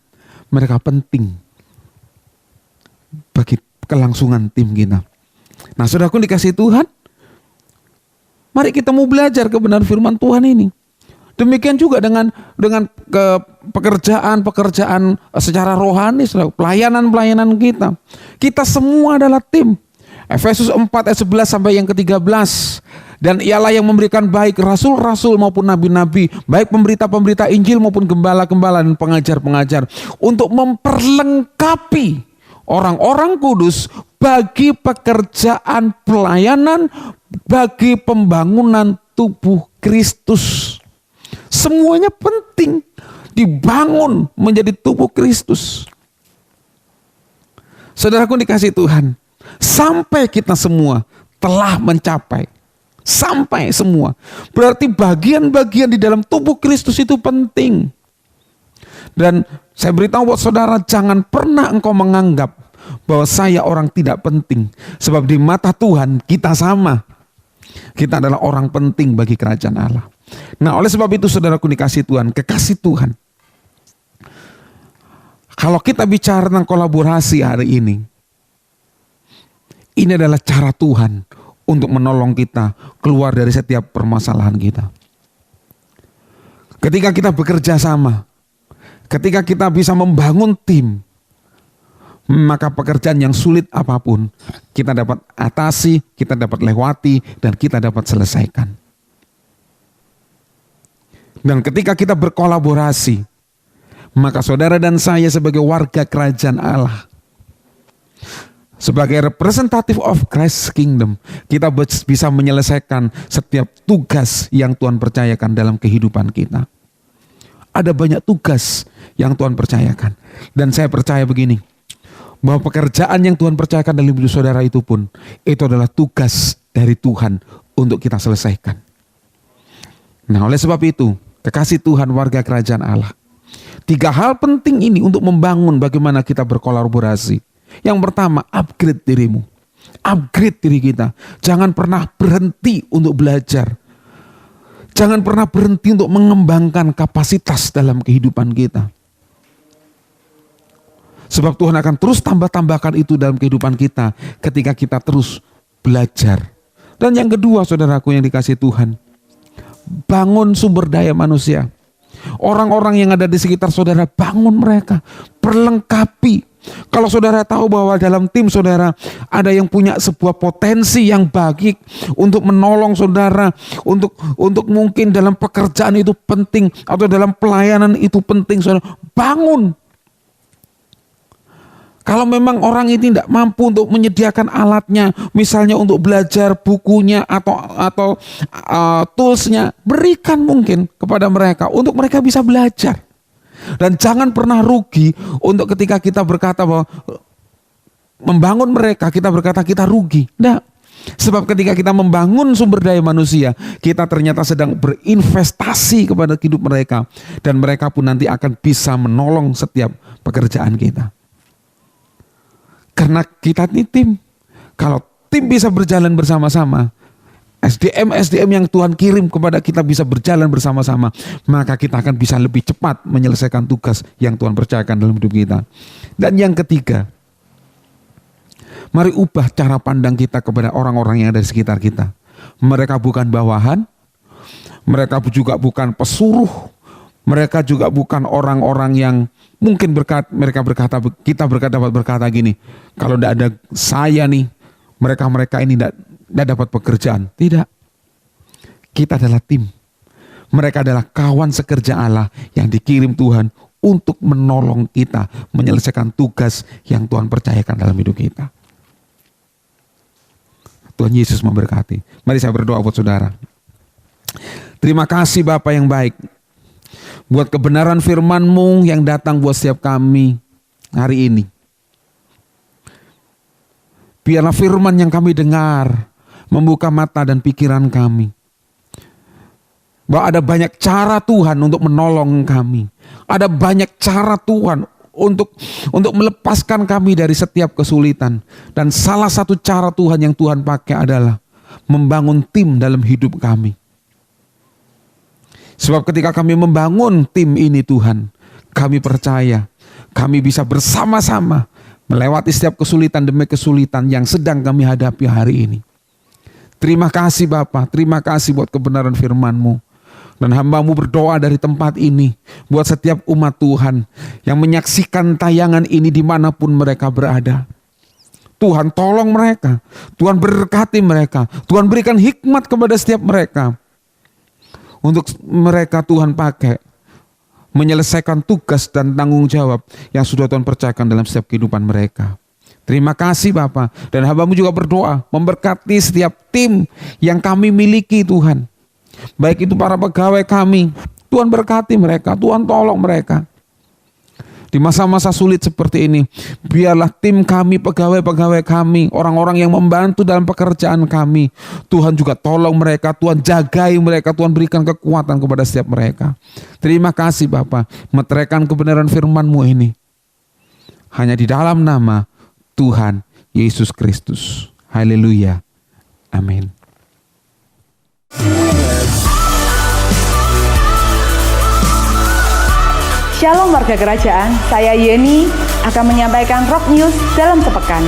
mereka penting bagi kelangsungan tim kita. Nah, saudaraku dikasih Tuhan, mari kita mau belajar kebenaran firman Tuhan ini. Demikian juga dengan pekerjaan secara rohani, pelayanan kita. Kita semua adalah tim. Efesus 4 ayat 11 sampai yang ke-13. Dan ialah yang memberikan baik rasul-rasul maupun nabi-nabi, baik pemberita-pemberita Injil maupun gembala-gembala dan pengajar-pengajar, untuk memperlengkapi orang-orang kudus bagi pekerjaan pelayanan, bagi pembangunan tubuh Kristus. Semuanya penting dibangun menjadi tubuh Kristus. Saudaraku dikasih Tuhan, sampai kita semua telah mencapai, sampai semua, berarti bagian-bagian di dalam tubuh Kristus itu penting. Dan saya beritahu buat saudara, jangan pernah engkau menganggap bahwa saya orang tidak penting, sebab di mata Tuhan kita sama. Kita adalah orang penting bagi kerajaan Allah. Nah, oleh sebab itu saudaraku dikasih Tuhan, kekasih Tuhan, kalau kita bicara tentang kolaborasi hari ini adalah cara Tuhan untuk menolong kita keluar dari setiap permasalahan kita. Ketika kita bekerja sama, ketika kita bisa membangun tim, maka pekerjaan yang sulit apapun kita dapat atasi, kita dapat lewati, dan kita dapat selesaikan. Dan ketika kita berkolaborasi, maka saudara dan saya sebagai warga kerajaan Allah, sebagai representative of Christ's kingdom, kita bisa menyelesaikan setiap tugas yang Tuhan percayakan dalam kehidupan kita. Ada banyak tugas yang Tuhan percayakan. Dan saya percaya begini, bahwa pekerjaan yang Tuhan percayakan dalam hidup saudara itu pun, itu adalah tugas dari Tuhan untuk kita selesaikan. Nah, oleh sebab itu, kekasih Tuhan warga kerajaan Allah, 3 hal penting ini untuk membangun bagaimana kita berkolaborasi. Yang pertama, upgrade dirimu. Upgrade diri kita. Jangan pernah berhenti untuk belajar. Jangan pernah berhenti untuk mengembangkan kapasitas dalam kehidupan kita. Sebab Tuhan akan terus tambahkan itu dalam kehidupan kita ketika kita terus belajar. Dan yang kedua, saudaraku yang dikasih Tuhan, bangun sumber daya manusia. Orang-orang yang ada di sekitar saudara, bangun mereka, perlengkapi. Kalau saudara tahu bahwa dalam tim saudara ada yang punya sebuah potensi yang baik untuk menolong saudara, untuk mungkin dalam pekerjaan itu penting atau dalam pelayanan itu penting, saudara bangun. Kalau memang orang ini tidak mampu untuk menyediakan alatnya, misalnya untuk belajar bukunya atau toolsnya, berikan mungkin kepada mereka untuk mereka bisa belajar. Dan jangan pernah rugi untuk ketika kita berkata bahwa membangun mereka, kita berkata kita rugi. Nah, sebab ketika kita membangun sumber daya manusia, kita ternyata sedang berinvestasi kepada hidup mereka. Dan mereka pun nanti akan bisa menolong setiap pekerjaan kita. Karena kita ini tim. Kalau tim bisa berjalan bersama-sama, SDM yang Tuhan kirim kepada kita bisa berjalan bersama-sama, maka kita akan bisa lebih cepat menyelesaikan tugas yang Tuhan percayakan dalam hidup kita. Dan yang ketiga, mari ubah cara pandang kita kepada orang-orang yang ada di sekitar kita. Mereka bukan bawahan, mereka juga bukan pesuruh, mereka juga bukan orang-orang yang mungkin kita dapat berkata gini, kalau tidak ada saya nih, mereka ini tidak dapat pekerjaan. Tidak. Kita adalah tim. Mereka adalah kawan sekerja Allah yang dikirim Tuhan untuk menolong kita menyelesaikan tugas yang Tuhan percayakan dalam hidup kita. Tuhan Yesus memberkati. Mari saya berdoa buat saudara. Terima kasih Bapa yang baik, buat kebenaran firman-Mu yang datang buat setiap kami hari ini. Biarlah firman yang kami dengar membuka mata dan pikiran kami. Bahwa ada banyak cara Tuhan untuk menolong kami. Ada banyak cara Tuhan untuk melepaskan kami dari setiap kesulitan. Dan salah satu cara Tuhan yang Tuhan pakai adalah membangun tim dalam hidup kami. Sebab ketika kami membangun tim ini Tuhan, kami percaya kami bisa bersama-sama melewati setiap kesulitan demi kesulitan yang sedang kami hadapi hari ini. Terima kasih Bapa, terima kasih buat kebenaran firman-Mu. Dan hamba-Mu berdoa dari tempat ini buat setiap umat Tuhan yang menyaksikan tayangan ini dimanapun mereka berada. Tuhan tolong mereka, Tuhan berkati mereka, Tuhan berikan hikmat kepada setiap mereka. Untuk mereka Tuhan pakai menyelesaikan tugas dan tanggung jawab yang sudah Tuhan percayakan dalam setiap kehidupan mereka. Terima kasih Bapa. Dan hamba-Mu juga berdoa memberkati setiap tim yang kami miliki Tuhan. Baik itu para pegawai kami, Tuhan berkati mereka, Tuhan tolong mereka. Di masa-masa sulit seperti ini, biarlah tim kami, pegawai-pegawai kami, orang-orang yang membantu dalam pekerjaan kami, Tuhan juga tolong mereka, Tuhan jagai mereka, Tuhan berikan kekuatan kepada setiap mereka. Terima kasih Bapa, meteraikan kebenaran firman-Mu ini. Hanya di dalam nama Tuhan Yesus Kristus. Haleluya. Amin. Shalom warga kerajaan, saya Yeni akan menyampaikan Rock News dalam sepekan.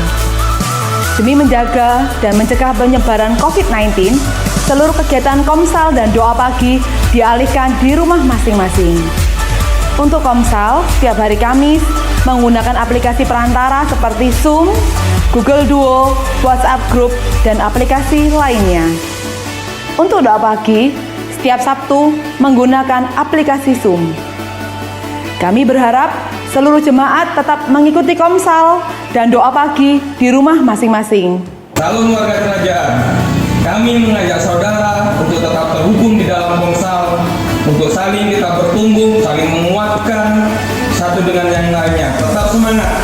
Demi menjaga dan mencegah penyebaran COVID-19, seluruh kegiatan Komsal dan doa pagi dialihkan di rumah masing-masing. Untuk Komsal, setiap hari Kamis menggunakan aplikasi perantara seperti Zoom, Google Duo, WhatsApp Group, dan aplikasi lainnya. Untuk doa pagi, setiap Sabtu menggunakan aplikasi Zoom. Kami berharap seluruh jemaat tetap mengikuti Komsal dan doa pagi di rumah masing-masing. Salam warga kerajaan, kami mengajak saudara untuk tetap terhubung di dalam Komsal, untuk saling kita bertumbuh, saling menguatkan satu dengan yang lainnya. Tetap semangat,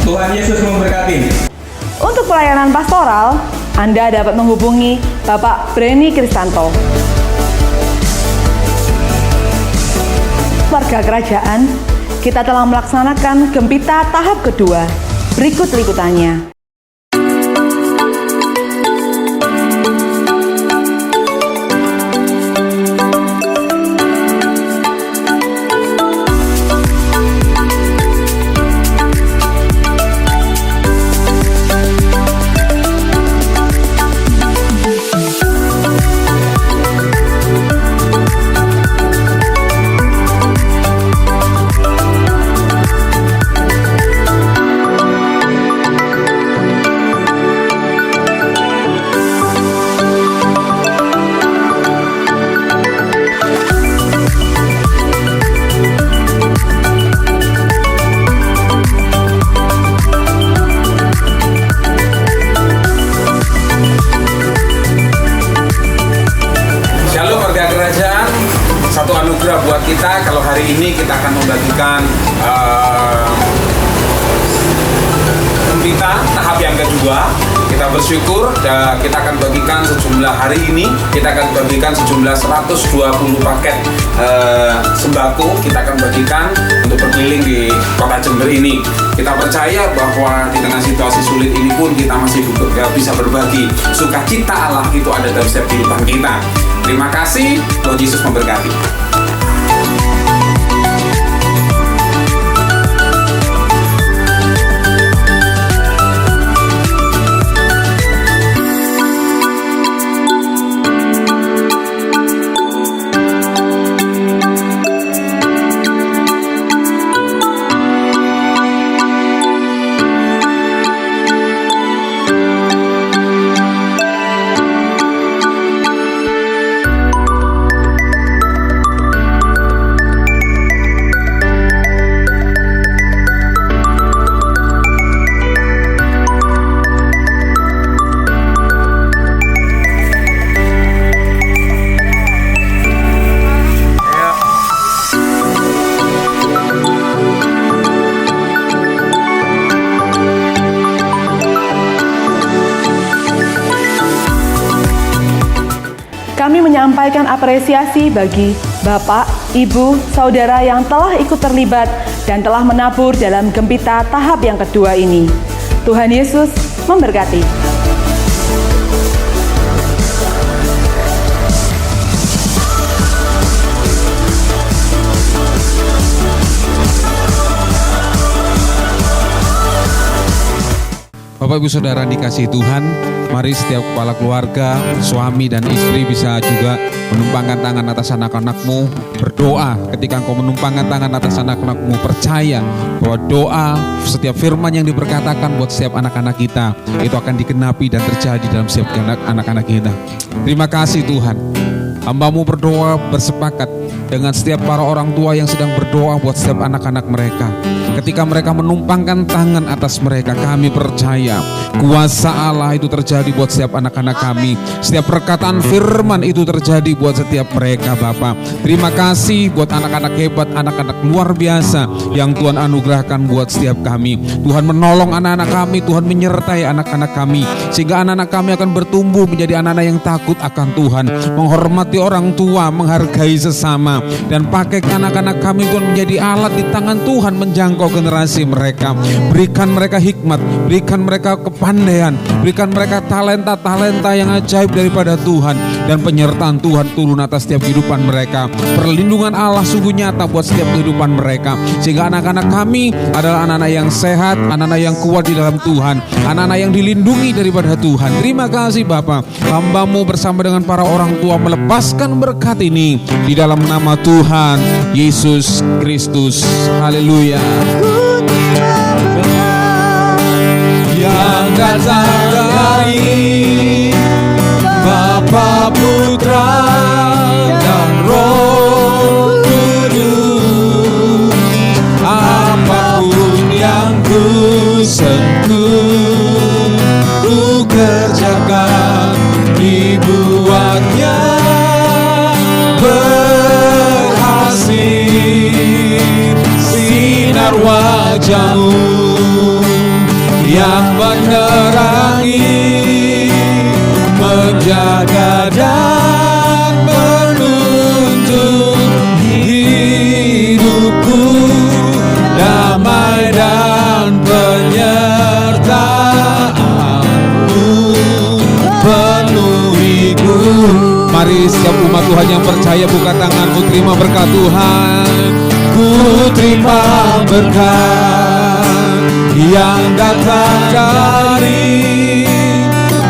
Tuhan Yesus memberkati. Untuk pelayanan pastoral, Anda dapat menghubungi Bapak Breni Kristanto. Warga kerajaan, kita telah melaksanakan Gempita tahap kedua. Berikut liputannya. Satu anugerah buat kita kalau hari ini kita akan membagikan Gempita tahap yang kedua. Kita bersyukur dan kita akan bagikan sejumlah hari ini kita akan bagikan sejumlah 120 paket sembako kita akan bagikan untuk berkeliling di kota Jember ini. Kita percaya bahwa di tengah situasi sulit ini pun kita masih bisa berbagi. Sukacita Allah itu ada dalam setiap kehidupan kita. Terima kasih, Tuhan Yesus memberkati. kami menyampaikan apresiasi bagi Bapak, Ibu, Saudara yang telah ikut terlibat dan telah menabur dalam Gempita tahap yang kedua ini. Tuhan Yesus memberkati. Bapak Ibu Saudara dikasihi Tuhan, mari setiap kepala keluarga, suami dan istri bisa juga menumpangkan tangan atas anak-anakmu, berdoa. Ketika engkau menumpangkan tangan atas anak-anakmu, percaya bahwa doa, setiap firman yang diperkatakan buat setiap anak-anak kita, itu akan digenapi dan terjadi dalam setiap anak-anak kita. Terima kasih Tuhan. Hamba-Mu berdoa bersepakat dengan setiap para orang tua yang sedang berdoa buat setiap anak-anak mereka. Ketika mereka menumpangkan tangan atas mereka, kami percaya kuasa Allah itu terjadi buat setiap anak-anak kami. Setiap perkataan firman itu terjadi buat setiap mereka Bapa. Terima kasih buat anak-anak hebat, anak-anak luar biasa yang Tuhan anugerahkan buat setiap kami. Tuhan menolong anak-anak kami, Tuhan menyertai anak-anak kami, sehingga anak-anak kami akan bertumbuh menjadi anak-anak yang takut akan Tuhan, menghormati orang tua, menghargai sesama, dan pakai anak-anak kami Tuhan menjadi alat di tangan Tuhan menjangkau generasi mereka. Berikan mereka hikmat, berikan mereka kepandaian, berikan mereka talenta-talenta yang ajaib daripada Tuhan, dan penyertaan Tuhan turun atas setiap kehidupan mereka. Perlindungan Allah sungguh nyata buat setiap kehidupan mereka, sehingga anak-anak kami adalah anak-anak yang sehat, anak-anak yang kuat di dalam Tuhan, anak-anak yang dilindungi daripada Tuhan. Terima kasih Bapa. Hamba-Mu bersama dengan para orang tua melepaskan berkat ini di dalam nama Tuhan Yesus Kristus. Haleluya. Yang datang dari Bapa, Putra, dan Roh Kudus, apapun yang ku sentuh, ku kerjakan, dibuatnya berhasil. Sinar wajah-Mu yang menerangi, menjaga dan menuntun hidupku, damai dan penyertaan-Mu penuhiku. Mari setiap umat Tuhan yang percaya buka tanganmu, terima berkat Tuhan. Ku terima berkat yang datang dari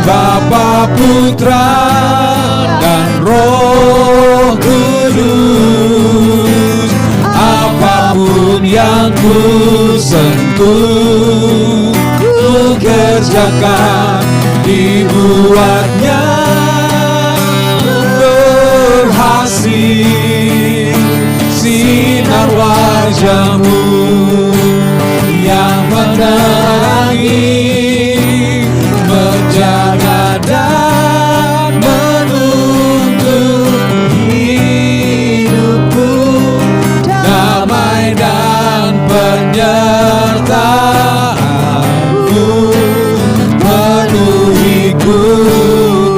Bapa, Putra, dan Roh Kudus. Apapun yang ku sentuh, ku kerjakan, dibuatnya berhasil. Sinar wajah-Mu yang menerangi, menjaga dan menuntun hidupku, damai dan penyertaan-Mu penuhiku.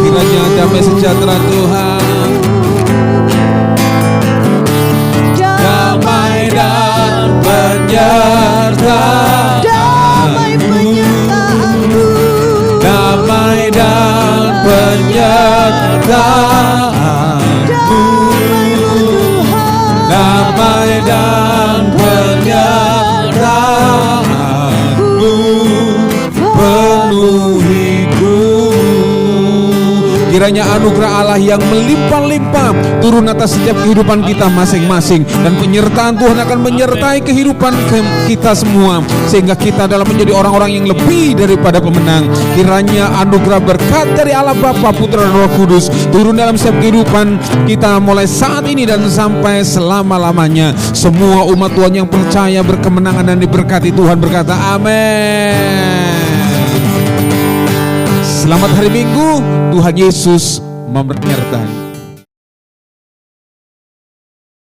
Kiranya damai sejahtera Tuhan, damai dan penyertaan, damai dan penyertaan-Mu, damai dan penyertaan-Mu penuhiku. kiranya anugerah Allah yang melimpah-limpah turun atas setiap kehidupan kita masing-masing, dan penyertaan Tuhan akan menyertai kehidupan kita semua, sehingga kita adalah menjadi orang-orang yang lebih daripada pemenang. Kiranya anugerah berkat dari Allah Bapa, Putra, dan Roh Kudus turun dalam setiap kehidupan kita mulai saat ini dan sampai selama-lamanya. Semua umat Tuhan yang percaya berkemenangan dan diberkati Tuhan berkata amin. Selamat hari Minggu, Tuhan Yesus menyertai.